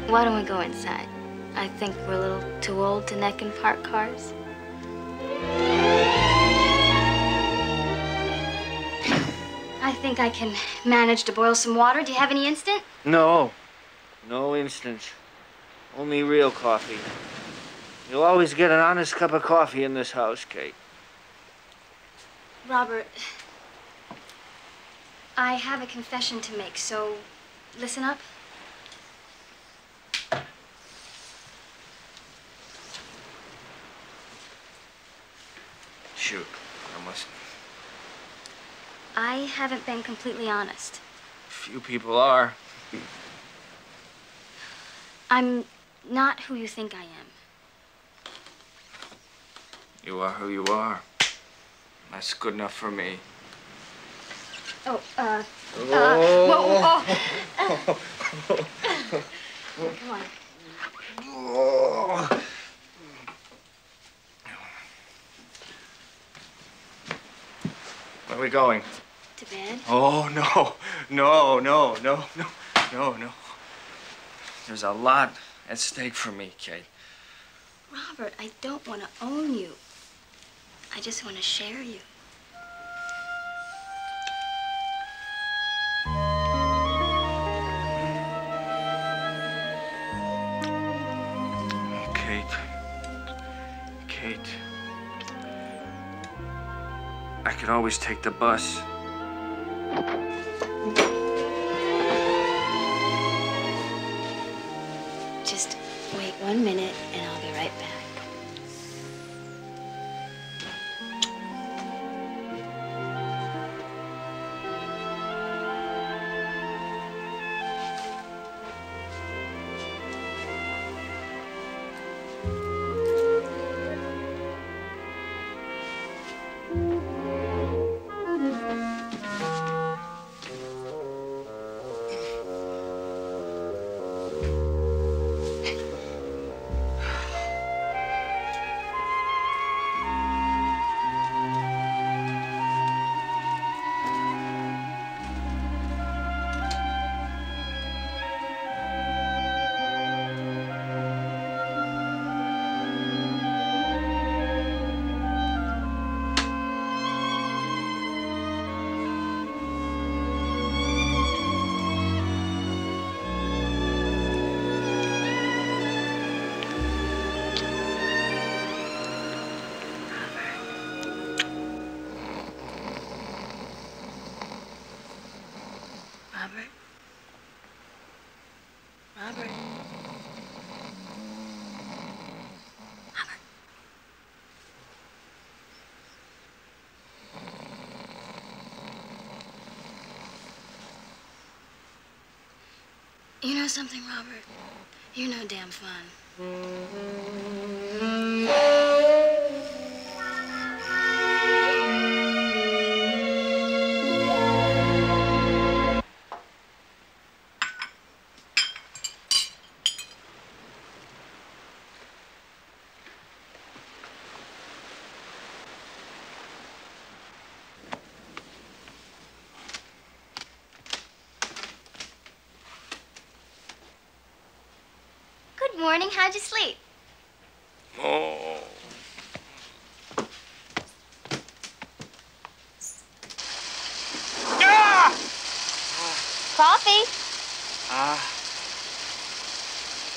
Speaker 2: Why don't we go inside? I think we're a little too old to neck and park cars. I think I can manage to boil some water. Do you have any instant?
Speaker 11: No. No instant. Only real coffee. You'll always get an honest cup of coffee in this house, Kate.
Speaker 2: Robert, I have a confession to make, so listen up.
Speaker 11: Shoot, I must.
Speaker 2: I haven't been completely honest.
Speaker 11: Few people are.
Speaker 2: I'm not who you think I am.
Speaker 11: You are who you are. That's good enough for me.
Speaker 2: Oh, come on.
Speaker 11: Where are we going?
Speaker 2: To bed?
Speaker 11: Oh, no. No. There's a lot at stake for me, Kate.
Speaker 2: Robert, I don't want to own you. I just want to share you.
Speaker 11: Kate. I could always take the bus.
Speaker 2: Just wait 1 minute and I'll be right back. You know something, Robert? You're no damn fun. Good morning. How'd you sleep?
Speaker 11: Oh.
Speaker 2: Coffee?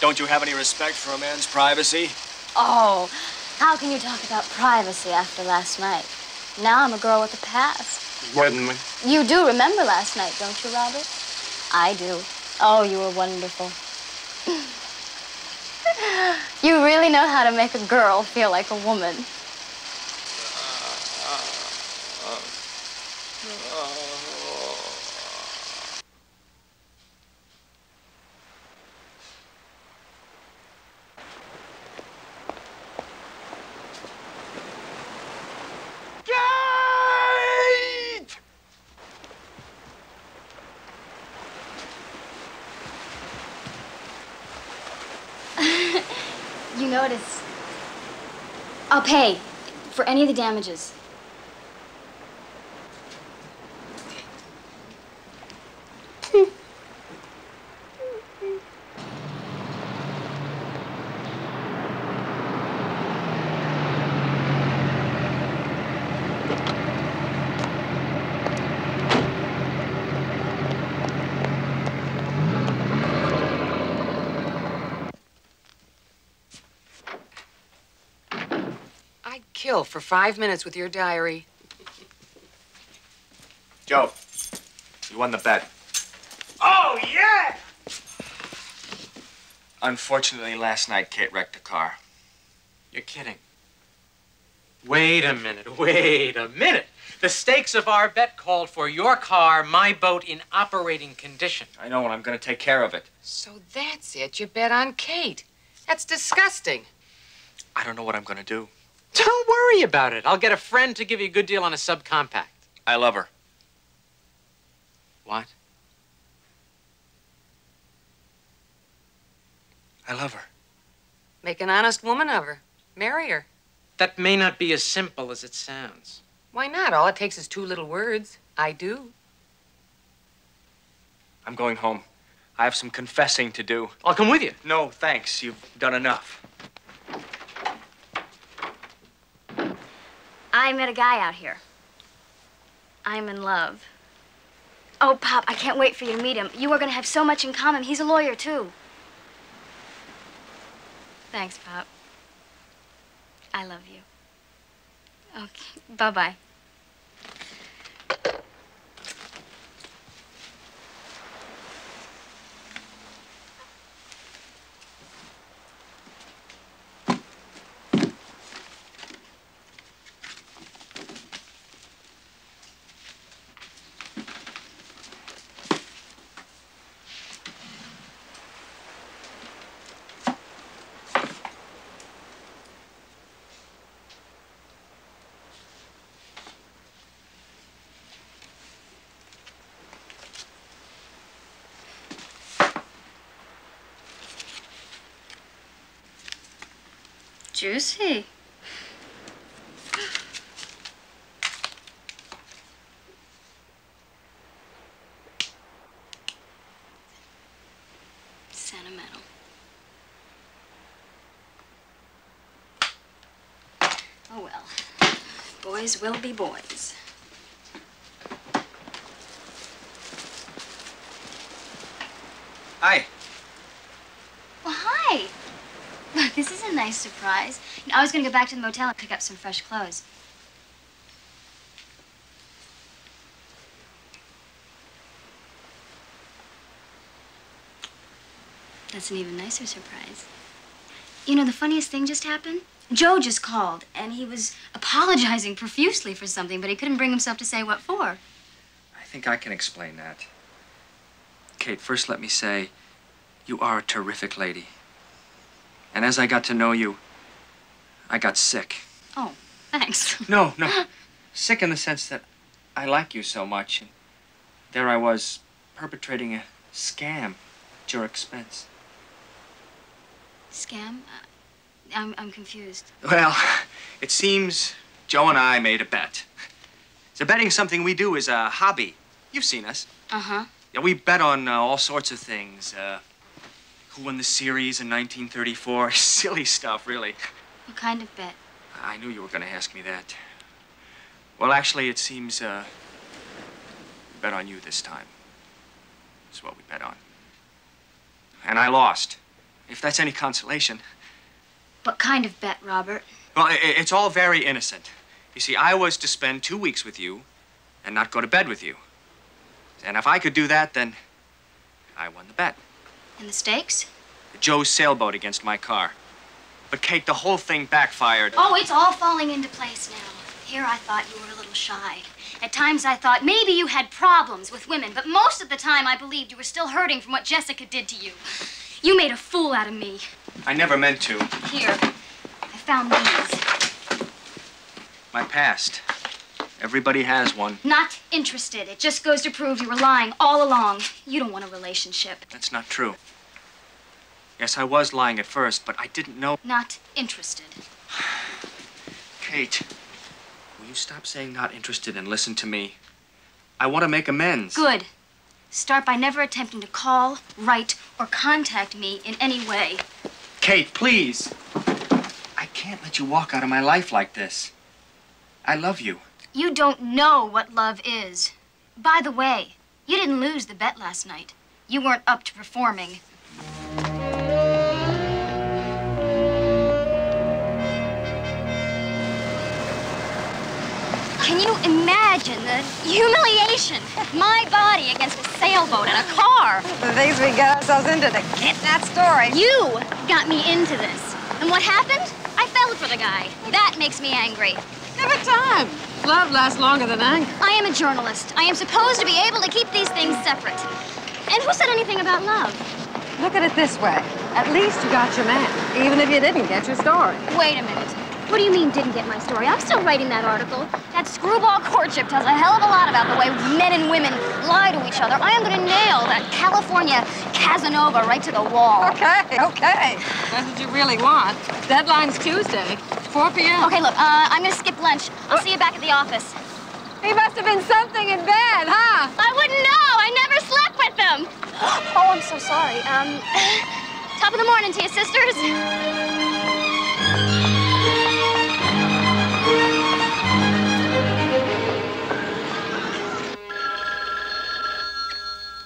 Speaker 11: Don't you have any respect for a man's privacy?
Speaker 2: Oh, how can you talk about privacy after last night? Now I'm a girl with a past.
Speaker 11: Wouldn't we?
Speaker 2: You do remember last night, don't you, Robert? I do. Oh, you were wonderful. You really know how to make a girl feel like a woman. You notice, I'll pay for any of the damages.
Speaker 6: Kill for 5 minutes with your diary.
Speaker 11: Joe, you won the bet.
Speaker 4: Oh, yeah!
Speaker 11: Unfortunately, last night, Kate wrecked the car.
Speaker 4: You're kidding. Wait a minute. The stakes of our bet called for your car, my boat in operating condition.
Speaker 11: I know, and I'm going to take care of it.
Speaker 6: So that's it. You bet on Kate. That's disgusting.
Speaker 11: I don't know what I'm going to do.
Speaker 4: Don't worry about it. I'll get a friend to give you a good deal on a subcompact.
Speaker 11: I love her.
Speaker 4: What?
Speaker 11: I love her.
Speaker 6: Make an honest woman of her. Marry her.
Speaker 4: That may not be as simple as it sounds.
Speaker 6: Why not? All it takes is 2 little words. I do.
Speaker 11: I'm going home. I have some confessing to do.
Speaker 4: I'll come with you.
Speaker 11: No, thanks. You've done enough.
Speaker 2: I met a guy out here. I'm in love. Oh, Pop, I can't wait for you to meet him. You are going to have so much in common. He's a lawyer, too. Thanks, Pop. I love you. Okay, bye-bye. Juicy. Sentimental. Oh well. Boys will be boys.
Speaker 11: Hi.
Speaker 2: Well, hi. Look, this is a nice surprise. You know, I was going to go back to the motel and pick up some fresh clothes. That's an even nicer surprise. You know, the funniest thing just happened? Joe just called, and he was apologizing profusely for something, but he couldn't bring himself to say what for.
Speaker 11: I think I can explain that. Kate, first let me say, You are a terrific lady. And as I got to know you, I got sick.
Speaker 2: Oh, thanks.
Speaker 11: No. Sick in the sense that I like you so much. And there I was, perpetrating a scam at your expense.
Speaker 2: Scam? I'm confused.
Speaker 11: Well, it seems Joe and I made a bet. So betting something we do is a hobby. You've seen us.
Speaker 2: Uh-huh.
Speaker 11: Yeah, we bet on all sorts of things. Who won the series in 1934? Silly stuff, really.
Speaker 2: What kind of bet?
Speaker 11: I knew you were going to ask me that. Well, actually, it seems we bet on you this time. That's what we bet on. And I lost. If that's any consolation.
Speaker 2: What kind of bet, Robert?
Speaker 11: Well, it's all very innocent. You see, I was to spend 2 weeks with you and not go to bed with you. And if I could do that, then I won the bet.
Speaker 2: And the stakes?
Speaker 11: Joe's sailboat against my car. But, Kate, the whole thing backfired.
Speaker 2: Oh, it's all falling into place now. Here I thought you were a little shy. At times I thought maybe you had problems with women, but most of the time I believed you were still hurting from what Jessica did to you. You made a fool out of me.
Speaker 11: I never meant to.
Speaker 2: Here, I found these.
Speaker 11: My past. Everybody has one.
Speaker 2: Not interested. It just goes to prove you were lying all along. You don't want a relationship.
Speaker 11: That's not true. Yes, I was lying at first, but I didn't know.
Speaker 2: Not interested.
Speaker 11: Kate, will you stop saying not interested and listen to me? I want to make amends.
Speaker 2: Good. Start by never attempting to call, write, or contact me in any way.
Speaker 11: Kate, please. I can't let you walk out of my life like this. I love you.
Speaker 2: You don't know what love is. By the way, you didn't lose the bet last night. You weren't up to performing. Can you imagine the humiliation? My body against a sailboat and a car.
Speaker 8: The things we get ourselves into to get that story.
Speaker 2: You got me into this. And what happened? I fell for the guy. That makes me angry.
Speaker 8: Every time. Love lasts longer than anger.
Speaker 2: I am a journalist. I am supposed to be able to keep these things separate. And who said anything about love?
Speaker 8: Look at it this way. At least you got your man, even if you didn't get your story.
Speaker 2: Wait a minute. What do you mean, didn't get my story? I'm still writing that article. That screwball courtship tells a hell of a lot about the way men and women lie to each other. I am going to nail that California Casanova right to the wall.
Speaker 8: Okay. That's what you really want. Deadline's Tuesday, 4 p.m.
Speaker 2: Okay, look, I'm going to skip lunch. I'll see you back at the office.
Speaker 8: He must have been something in bed, huh?
Speaker 2: I wouldn't know. I never slept with them. Oh, I'm so sorry. Top of the morning to you, sisters.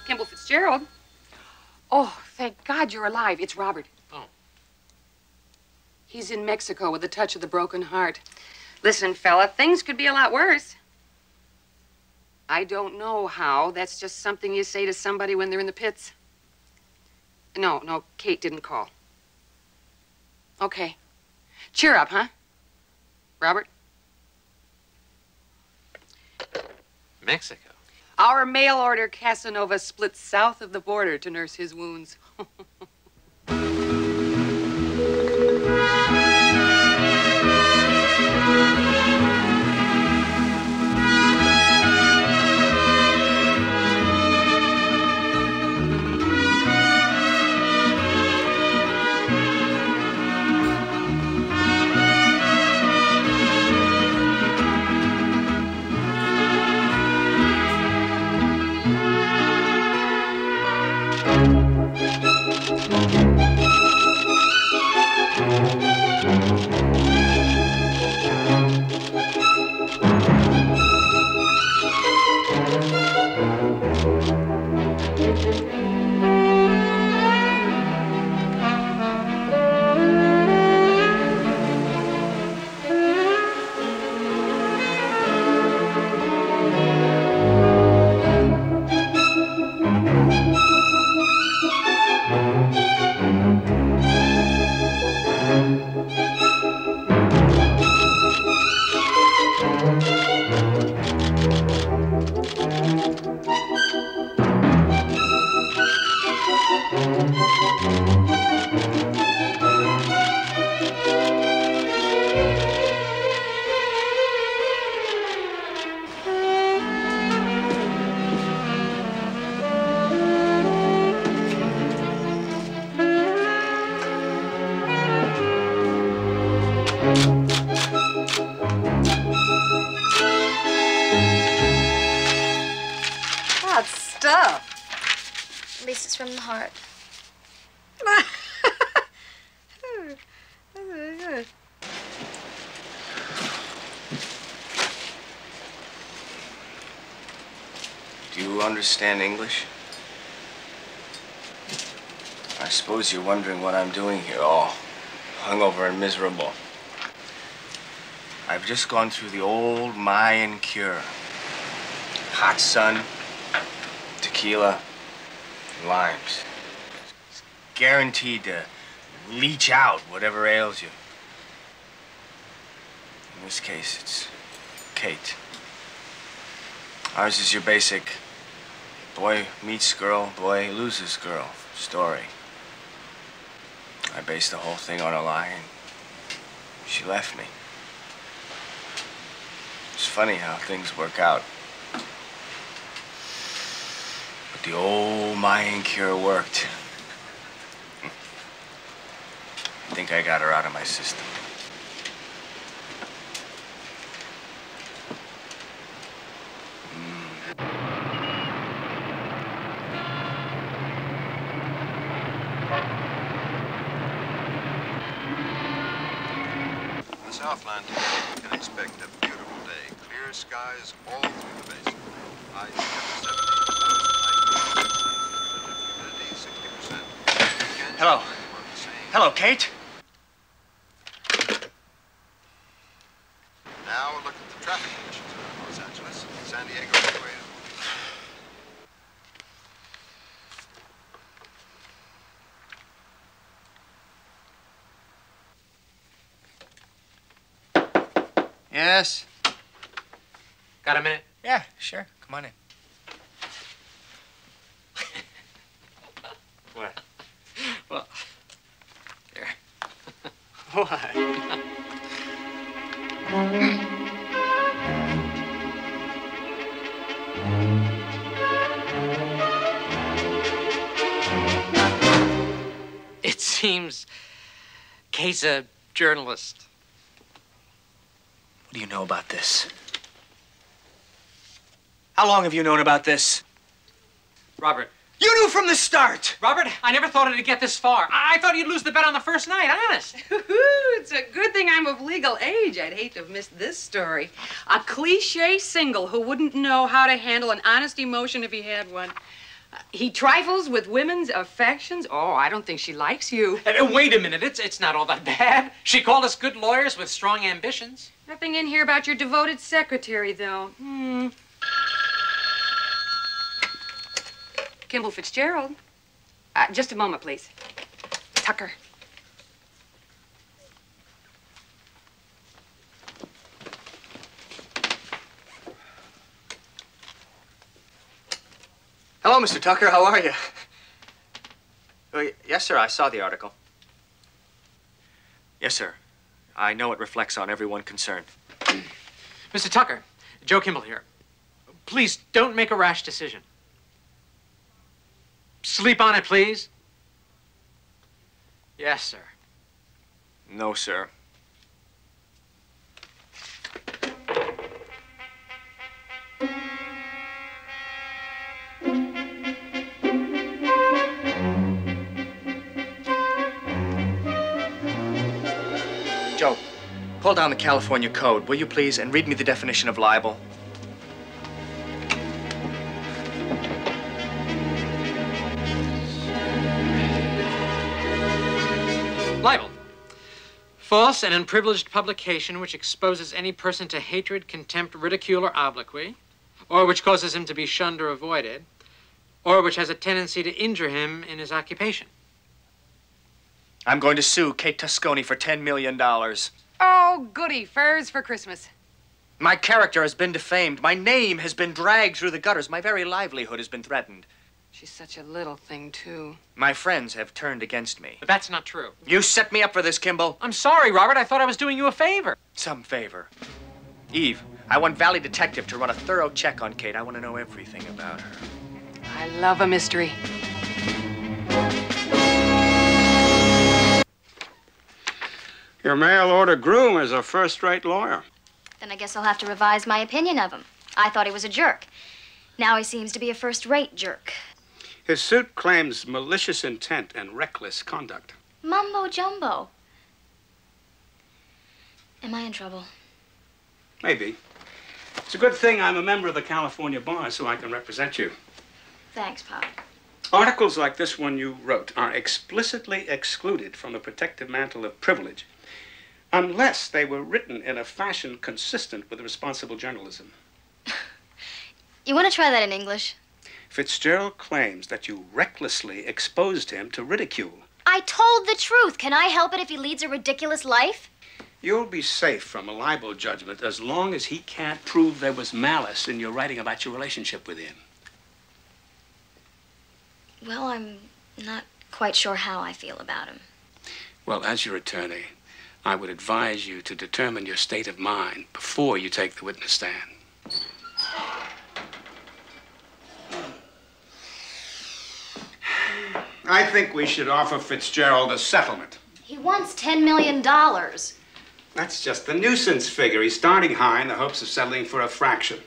Speaker 6: Kimball Fitzgerald? Oh, thank God you're alive. It's Robert.
Speaker 4: Oh.
Speaker 6: He's in Mexico with a touch of the broken heart. Listen, fella, things could be a lot worse. I don't know how. That's just something you say to somebody when they're in the pits. No, Kate didn't call. Okay. Cheer up, huh? Robert?
Speaker 4: Mexico.
Speaker 6: Our mail order Casanova splits south of the border to nurse his wounds.
Speaker 8: Hot stuff.
Speaker 2: At least it's from the heart.
Speaker 8: That's really good.
Speaker 11: Do you understand English? I suppose you're wondering what I'm doing here, all hungover and miserable. I've just gone through the old Mayan cure. Hot sun, tequila, limes. It's guaranteed to leach out whatever ails you. In this case, it's Kate. Ours is your basic boy meets girl, boy loses girl story. I based the whole thing on a lie, and she left me. It's funny how things work out. But the old Mayan cure worked. I think I got her out of my system.
Speaker 15: Southland today, you can expect a beautiful day. Clear skies all through the basin. Highs in the 70s, humidity 60%.
Speaker 11: Hello. Hello, Kate.
Speaker 15: Now look at the traffic conditions around Los Angeles. San Diego Freeway.
Speaker 11: Yes?
Speaker 4: Got a minute?
Speaker 11: Yeah, sure. Come on in.
Speaker 4: What? Well, here. What? It seems Kate's a journalist.
Speaker 11: What do you know about this? How long have you known about this?
Speaker 4: Robert.
Speaker 11: You knew from the start!
Speaker 4: Robert, I never thought it'd get this far. I thought you'd lose the bet on the first night, honest.
Speaker 6: It's a good thing I'm of legal age. I'd hate to have missed this story. A cliche single who wouldn't know how to handle an honest emotion if he had one. He trifles with women's affections. Oh, I don't think she likes you.
Speaker 4: Wait a minute. It's not all that bad. She called us good lawyers with strong ambitions.
Speaker 6: Nothing in here about your devoted secretary, though. Kimball Fitzgerald. Just a moment, please. Tucker.
Speaker 11: Hello, Mr. Tucker. How are you? Yes, sir. I saw the article. Yes, sir. I know it reflects on everyone concerned.
Speaker 4: Mr. Tucker, Joe Kimball here. Please don't make a rash decision. Sleep on it, please. Yes, sir.
Speaker 11: No, sir. Joe, pull down the California Code, will you please, and read me the definition of libel.
Speaker 4: Libel. False and unprivileged publication which exposes any person to hatred, contempt, ridicule, or obloquy, or which causes him to be shunned or avoided, or which has a tendency to injure him in his occupation.
Speaker 11: I'm going to sue Kate Tosconi for $10 million.
Speaker 6: Oh, goody. Furs for Christmas.
Speaker 11: My character has been defamed. My name has been dragged through the gutters. My very livelihood has been threatened.
Speaker 6: She's such a little thing, too.
Speaker 11: My friends have turned against me.
Speaker 4: But that's not true.
Speaker 11: You set me up for this, Kimball.
Speaker 4: I'm sorry, Robert. I thought I was doing you a favor.
Speaker 11: Some favor. Eve, I want Valley Detective to run a thorough check on Kate. I want to know everything about her.
Speaker 6: I love a mystery.
Speaker 5: Your mail-order groom is a first-rate lawyer.
Speaker 2: Then I guess I'll have to revise my opinion of him. I thought he was a jerk. Now he seems to be a first-rate jerk.
Speaker 5: His suit claims malicious intent and reckless conduct.
Speaker 2: Mumbo jumbo. Am I in trouble?
Speaker 5: Maybe. It's a good thing I'm a member of the California Bar so I can represent you.
Speaker 2: Thanks, Pop.
Speaker 5: Articles like this one you wrote are explicitly excluded from the protective mantle of privilege unless they were written in a fashion consistent with responsible journalism.
Speaker 2: You want to try that in English?
Speaker 5: Fitzgerald claims that you recklessly exposed him to ridicule.
Speaker 2: I told the truth. Can I help it if he leads a ridiculous life?
Speaker 5: You'll be safe from a libel judgment as long as he can't prove there was malice in your writing about your relationship with him.
Speaker 2: Well, I'm not quite sure how I feel about him.
Speaker 5: Well, as your attorney, I would advise you to determine your state of mind before you take the witness stand. I think we should offer Fitzgerald a settlement.
Speaker 2: He wants $10 million.
Speaker 5: That's just the nuisance figure. He's starting high in the hopes of settling for a fraction.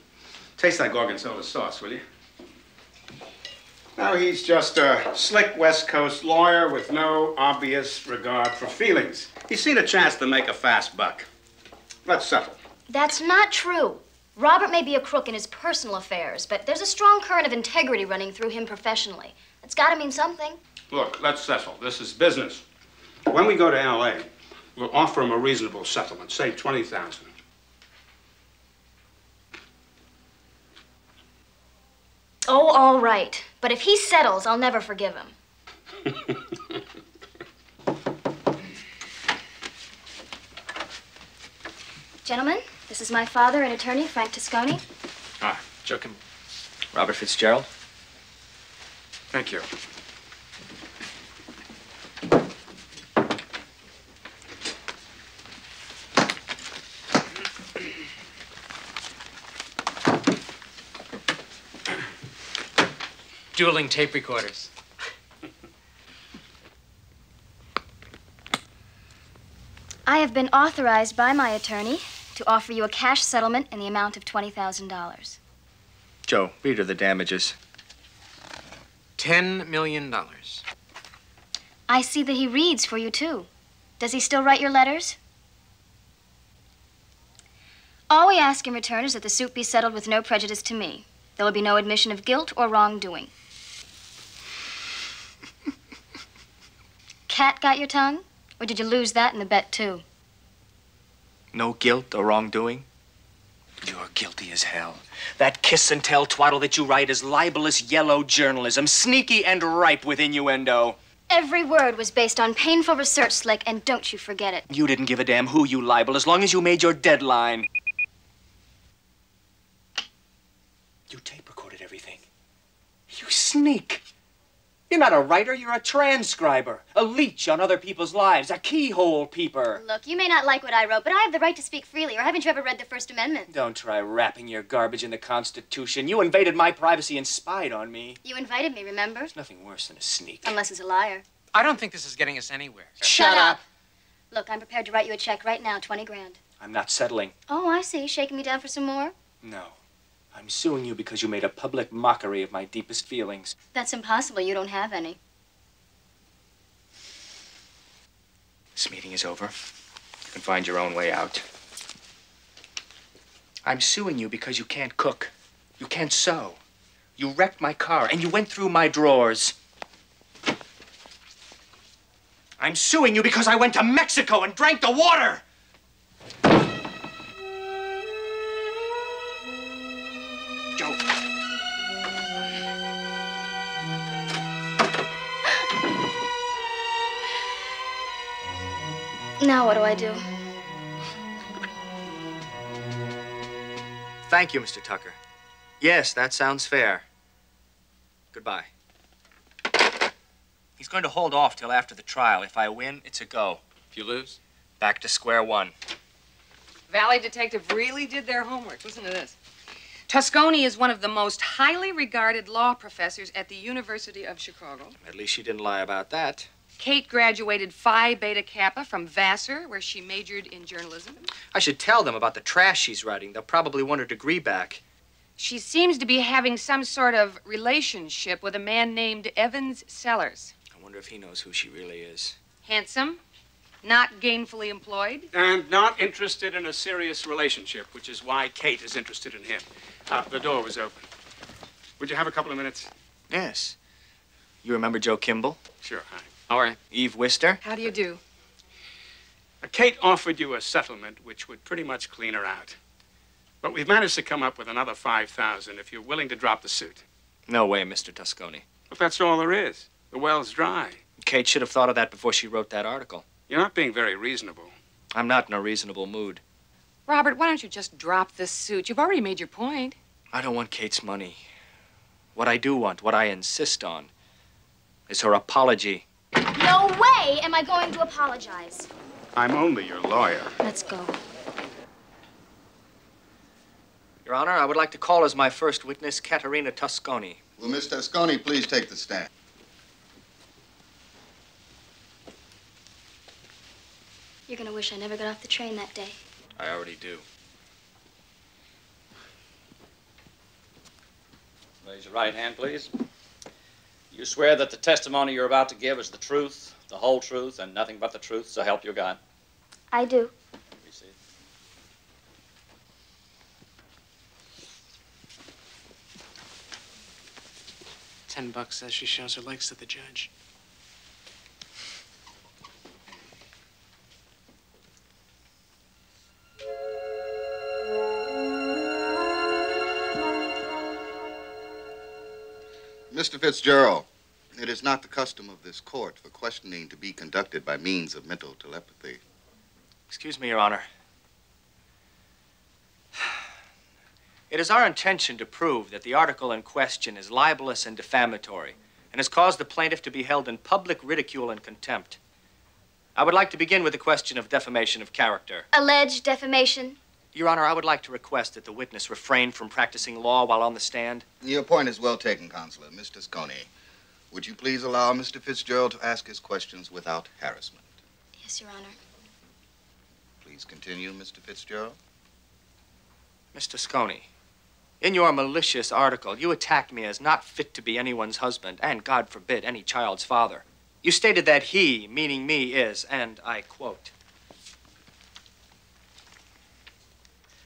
Speaker 5: Taste that gorgonzola sauce, will you? Now, he's just a slick West Coast lawyer with no obvious regard for feelings. He's seen a chance to make a fast buck. Let's settle.
Speaker 2: That's not true. Robert may be a crook in his personal affairs, but there's a strong current of integrity running through him professionally. It's got to mean something.
Speaker 5: Look, let's settle. This is business. When we go to L.A., we'll offer him a reasonable settlement, say $20,000.
Speaker 2: Oh, all right. But if he settles, I'll never forgive him. Gentlemen, this is my father and attorney, Frank Tosconi.
Speaker 11: Ah, joking. Robert Fitzgerald.
Speaker 5: Thank you.
Speaker 4: Dueling tape recorders.
Speaker 2: I have been authorized by my attorney to offer you a cash settlement in the amount of $20,000.
Speaker 11: Joe, read her the damages.
Speaker 4: $10 million.
Speaker 2: I see that he reads for you, too. Does he still write your letters? All we ask in return is that the suit be settled with no prejudice to me. There will be no admission of guilt or wrongdoing. Cat got your tongue? Or did you lose that in the bet, too?
Speaker 11: No guilt or wrongdoing? You're guilty as hell. That kiss and tell twaddle that you write is libelous yellow journalism, sneaky and ripe with innuendo.
Speaker 2: Every word was based on painful research, Slick, and don't you forget it.
Speaker 11: You didn't give a damn who you libel as long as you made your deadline. You tape recorded everything. You sneak. You're not a writer, you're a transcriber. A leech on other people's lives, a keyhole peeper.
Speaker 2: Look, you may not like what I wrote, but I have the right to speak freely, or haven't you ever read the First Amendment?
Speaker 11: Don't try wrapping your garbage in the Constitution. You invaded my privacy and spied on me.
Speaker 2: You invited me, remember?
Speaker 11: There's nothing worse than a sneak.
Speaker 2: Unless it's a liar.
Speaker 4: I don't think this is getting us anywhere.
Speaker 2: Shut up. Look, I'm prepared to write you a check right now, 20 grand.
Speaker 11: I'm not settling.
Speaker 2: Oh, I see. Shaking me down for some more?
Speaker 11: No. I'm suing you because you made a public mockery of my deepest feelings.
Speaker 2: That's impossible. You don't have any.
Speaker 11: This meeting is over. You can find your own way out. I'm suing you because you can't cook. You can't sew. You wrecked my car and you went through my drawers. I'm suing you because I went to Mexico and drank the water! Joe.
Speaker 2: Now what do I do?
Speaker 11: Thank you, Mr. Tucker. Yes, that sounds fair. Goodbye. He's going to hold off till after the trial. If I win, it's a go.
Speaker 7: If you lose?
Speaker 11: Back to square one.
Speaker 6: Valley Detective really did their homework. Listen to this. Tosconi is one of the most highly regarded law professors at the University of Chicago.
Speaker 11: At least she didn't lie about that.
Speaker 6: Kate graduated Phi Beta Kappa from Vassar, where she majored in journalism.
Speaker 11: I should tell them about the trash she's writing. They'll probably want her degree back.
Speaker 6: She seems to be having some sort of relationship with a man named Evans Sellers.
Speaker 11: I wonder if he knows who she really is.
Speaker 6: Handsome, not gainfully employed.
Speaker 5: And not interested in a serious relationship, which is why Kate is interested in him. The door was open. Would you have a couple of minutes?
Speaker 11: Yes. You remember Joe Kimball?
Speaker 5: Sure, hi.
Speaker 11: All right. Eve Wister?
Speaker 6: How do you do?
Speaker 5: Kate offered you a settlement which would pretty much clean her out. But we've managed to come up with another $5,000 if you're willing to drop the suit.
Speaker 11: No way, Mr. Tosconi.
Speaker 5: But that's all there is. The well's dry.
Speaker 11: Kate should have thought of that before she wrote that article.
Speaker 5: You're not being very reasonable.
Speaker 11: I'm not in a reasonable mood.
Speaker 6: Robert, why don't you just drop the suit? You've already made your point.
Speaker 11: I don't want Kate's money. What I do want, what I insist on, is her apology.
Speaker 2: No way am I going to apologize.
Speaker 5: I'm only your lawyer.
Speaker 2: Let's go.
Speaker 11: Your Honor, I would like to call as my first witness Caterina Tosconi.
Speaker 15: Will Miss Tosconi please take the stand?
Speaker 2: You're gonna wish I never got off the train that day.
Speaker 11: I already do.
Speaker 16: Raise your right hand, please. You swear that the testimony you're about to give is the truth, the whole truth, and nothing but the truth, so help you God?
Speaker 2: I do.
Speaker 16: Be seated.
Speaker 4: $10 says she shows her legs to the judge.
Speaker 15: Mr. Fitzgerald, it is not the custom of this court for questioning to be conducted by means of mental telepathy.
Speaker 11: Excuse me, Your Honor. It is our intention to prove that the article in question is libelous and defamatory and has caused the plaintiff to be held in public ridicule and contempt. I would like to begin with the question of defamation of character.
Speaker 2: Alleged defamation?
Speaker 11: Your Honor, I would like to request that the witness refrain from practicing law while on the stand.
Speaker 15: Your point is well taken, Counselor. Mr. Tosconi, would you please allow Mr. Fitzgerald to ask his questions without harassment?
Speaker 2: Yes, Your Honor.
Speaker 15: Please continue, Mr. Fitzgerald.
Speaker 11: Mr. Tosconi, in your malicious article, you attacked me as not fit to be anyone's husband and, God forbid, any child's father. You stated that he, meaning me, is, and I quote,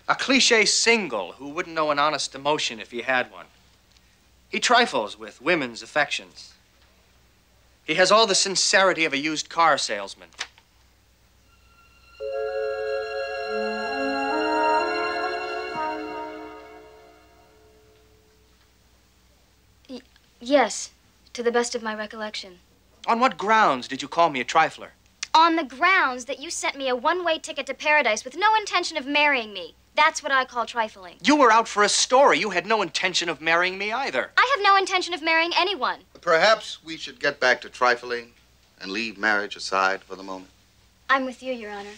Speaker 11: a cliché single who wouldn't know an honest emotion if he had one. He trifles with women's affections. He has all the sincerity of a used car salesman.
Speaker 2: Yes, to the best of my recollection.
Speaker 11: On what grounds did you call me a trifler?
Speaker 2: On the grounds that you sent me a one-way ticket to paradise with no intention of marrying me. That's what I call trifling.
Speaker 11: You were out for a story. You had no intention of marrying me either.
Speaker 2: I have no intention of marrying anyone.
Speaker 15: Perhaps we should get back to trifling and leave marriage aside for the moment.
Speaker 2: I'm with you, Your Honor.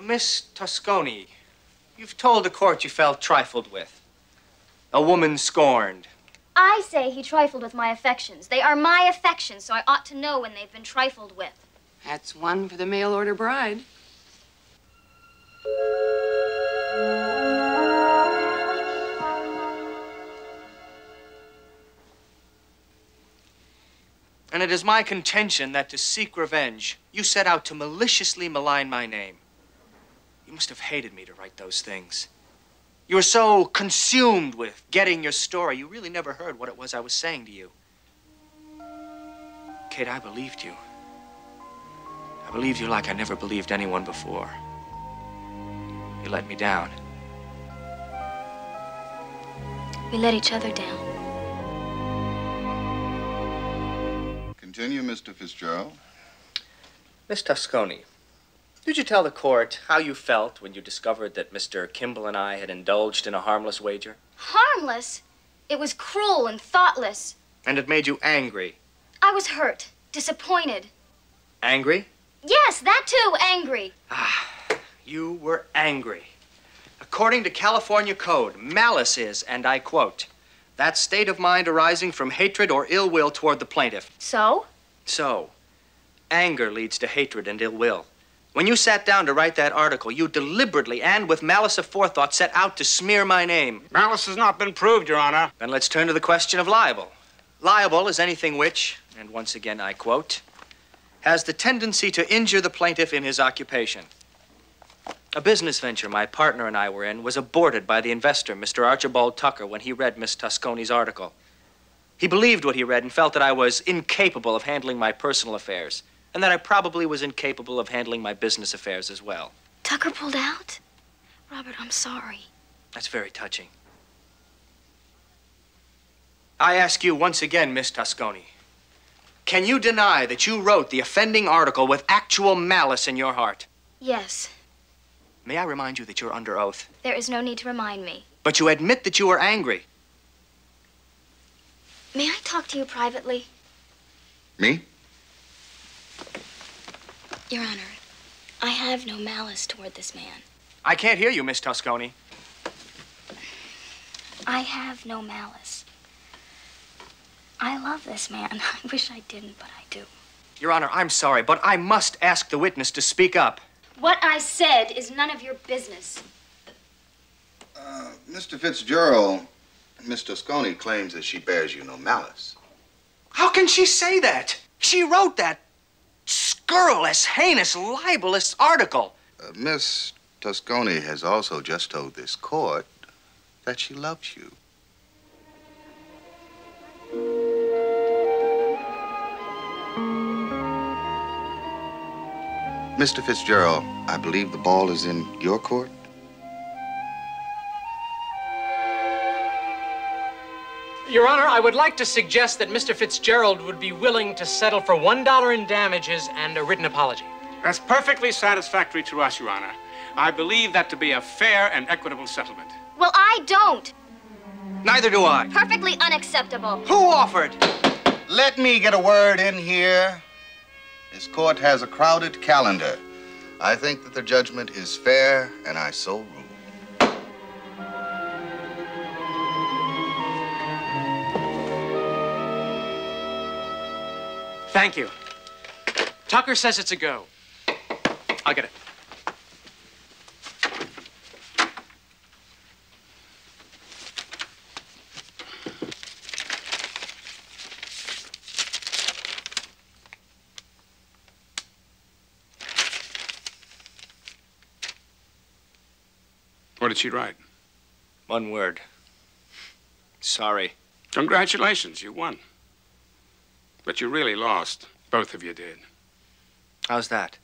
Speaker 11: Miss Tosconi, you've told the court you felt trifled with. A woman scorned.
Speaker 2: I say he trifled with my affections. They are my affections, so I ought to know when they've been trifled with.
Speaker 6: That's one for the mail-order bride.
Speaker 11: And it is my contention that to seek revenge, you set out to maliciously malign my name. You must have hated me to write those things. You were so consumed with getting your story, you really never heard what it was I was saying to you. Kate, I believed you. I believed you like I never believed anyone before. You let me down.
Speaker 2: We let each other down.
Speaker 15: Continue, Mr. Fitzgerald.
Speaker 11: Miss Tosconi, did you tell the court how you felt when you discovered that Mr. Kimball and I had indulged in a harmless wager?
Speaker 2: Harmless? It was cruel and thoughtless.
Speaker 11: And it made you angry.
Speaker 2: I was hurt, disappointed.
Speaker 11: Angry?
Speaker 2: Yes, that too, angry.
Speaker 11: You were angry. According to California code, malice is, and I quote, that state of mind arising from hatred or ill will toward the plaintiff.
Speaker 2: So?
Speaker 11: So, anger leads to hatred and ill will. When you sat down to write that article, you deliberately and with malice aforethought set out to smear my name.
Speaker 5: Malice has not been proved, Your Honor.
Speaker 11: Then let's turn to the question of libel. Libel is anything which, and once again I quote, has the tendency to injure the plaintiff in his occupation. A business venture my partner and I were in was aborted by the investor, Mr. Archibald Tucker, when he read Miss Tosconi's article. He believed what he read and felt that I was incapable of handling my personal affairs, and that I probably was incapable of handling my business affairs as well.
Speaker 2: Tucker pulled out? Robert, I'm sorry.
Speaker 11: That's very touching. I ask you once again, Miss Tosconi, can you deny that you wrote the offending article with actual malice in your heart?
Speaker 2: Yes.
Speaker 11: May I remind you that you're under oath?
Speaker 2: There is no need to remind me.
Speaker 11: But you admit that you were angry.
Speaker 2: May I talk to you privately?
Speaker 15: Me?
Speaker 2: Your Honor, I have no malice toward this man.
Speaker 11: I can't hear you, Miss Tosconi.
Speaker 2: I have no malice. I love this man. I wish I didn't, but I do.
Speaker 11: Your Honor, I'm sorry, but I must ask the witness to speak up.
Speaker 2: What I said is none of your business.
Speaker 15: Mr. Fitzgerald, Miss Tosconi claims that she bears you no malice.
Speaker 11: How can she say that? She wrote that scurrilous, heinous, libelous article.
Speaker 15: Miss Tosconi has also just told this court that she loves you. Mr. Fitzgerald, I believe the ball is in your court.
Speaker 4: Your Honor, I would like to suggest that Mr. Fitzgerald would be willing to settle for $1 in damages and a written apology.
Speaker 5: That's perfectly satisfactory to us, Your Honor. I believe that to be a fair and equitable settlement.
Speaker 2: Well, I don't.
Speaker 11: Neither do I.
Speaker 2: Perfectly unacceptable.
Speaker 11: Who offered?
Speaker 15: Let me get a word in here. This court has a crowded calendar. I think that the judgment is fair, and I so rule.
Speaker 4: Thank you. Tucker says it's a go. I'll get it.
Speaker 5: What did she write?
Speaker 11: One word. Sorry.
Speaker 5: Congratulations, you won. But you really lost. Both of you did.
Speaker 11: How's that?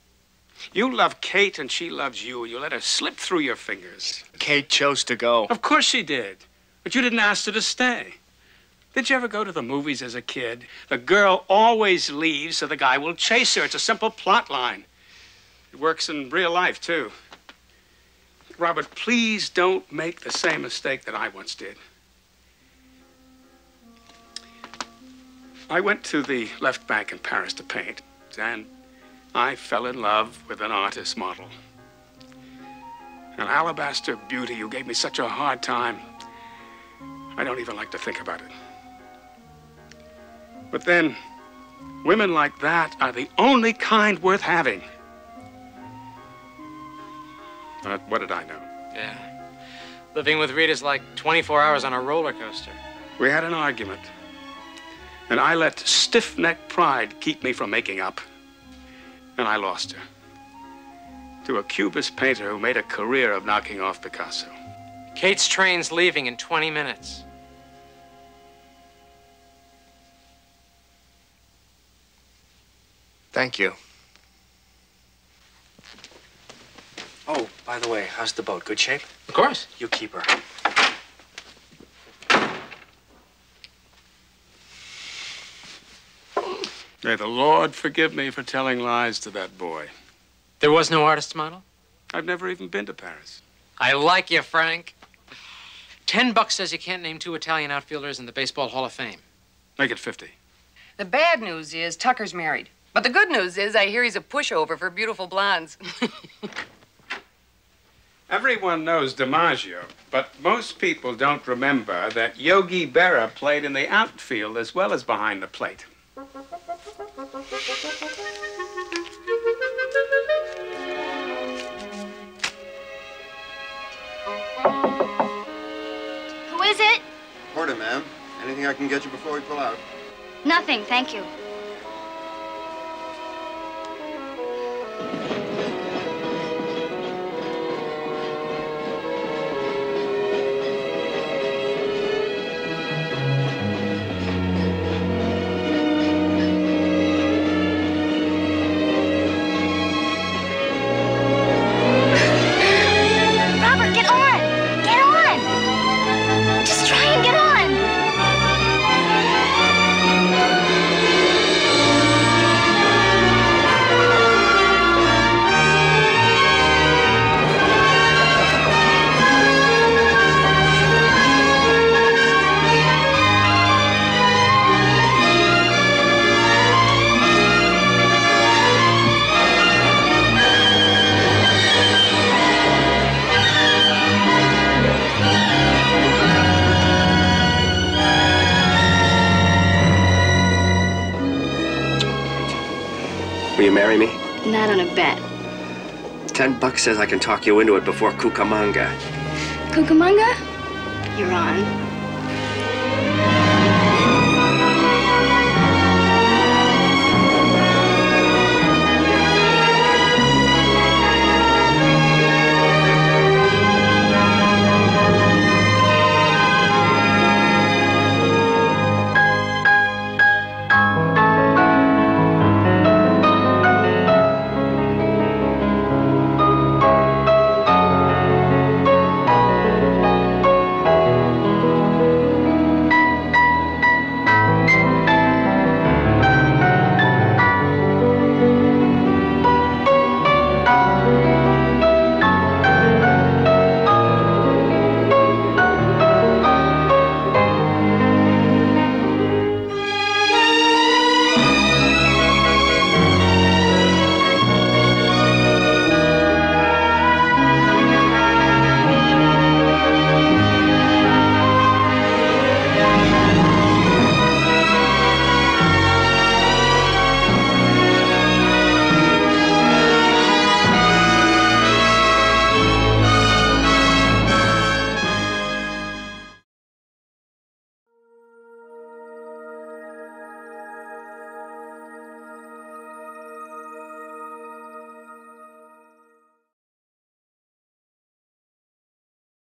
Speaker 5: You love Kate and she loves you. You let her slip through your fingers.
Speaker 11: Kate chose to go.
Speaker 5: Of course she did. But you didn't ask her to stay. Did you ever go to the movies as a kid? The girl always leaves so the guy will chase her. It's a simple plot line. It works in real life, too. Robert, please don't make the same mistake that I once did. I went to the Left Bank in Paris to paint, and I fell in love with an artist model. An alabaster beauty who gave me such a hard time, I don't even like to think about it. But then, women like that are the only kind worth having. But what did I know?
Speaker 4: Yeah. Living with Rita's like 24 hours on a roller coaster.
Speaker 5: We had an argument. And I let stiff-necked pride keep me from making up. And I lost her. To a Cubist painter who made a career of knocking off Picasso.
Speaker 4: Kate's train's leaving in 20 minutes.
Speaker 11: Thank you. Oh, by the way, how's the boat? Good shape?
Speaker 4: Of course.
Speaker 11: You keep her.
Speaker 5: May the Lord forgive me for telling lies to that boy.
Speaker 4: There was no artist model?
Speaker 5: I've never even been to Paris.
Speaker 4: I like you, Frank. $10 says you can't name 2 Italian outfielders in the Baseball Hall of Fame.
Speaker 5: Make it 50.
Speaker 6: The bad news is Tucker's married. But the good news is I hear he's a pushover for beautiful blondes.
Speaker 5: Everyone knows DiMaggio, but most people don't remember that Yogi Berra played in the outfield as well as behind the plate.
Speaker 2: Who is it?
Speaker 14: Porter, ma'am. Anything I can get you before we pull out?
Speaker 2: Nothing, thank you. Robert, get on! Get on! Just try and get on!
Speaker 11: Will you marry me?
Speaker 2: Not on a bet.
Speaker 11: $10 says I can talk you into it before Cucamonga.
Speaker 2: Cucamonga? You're on.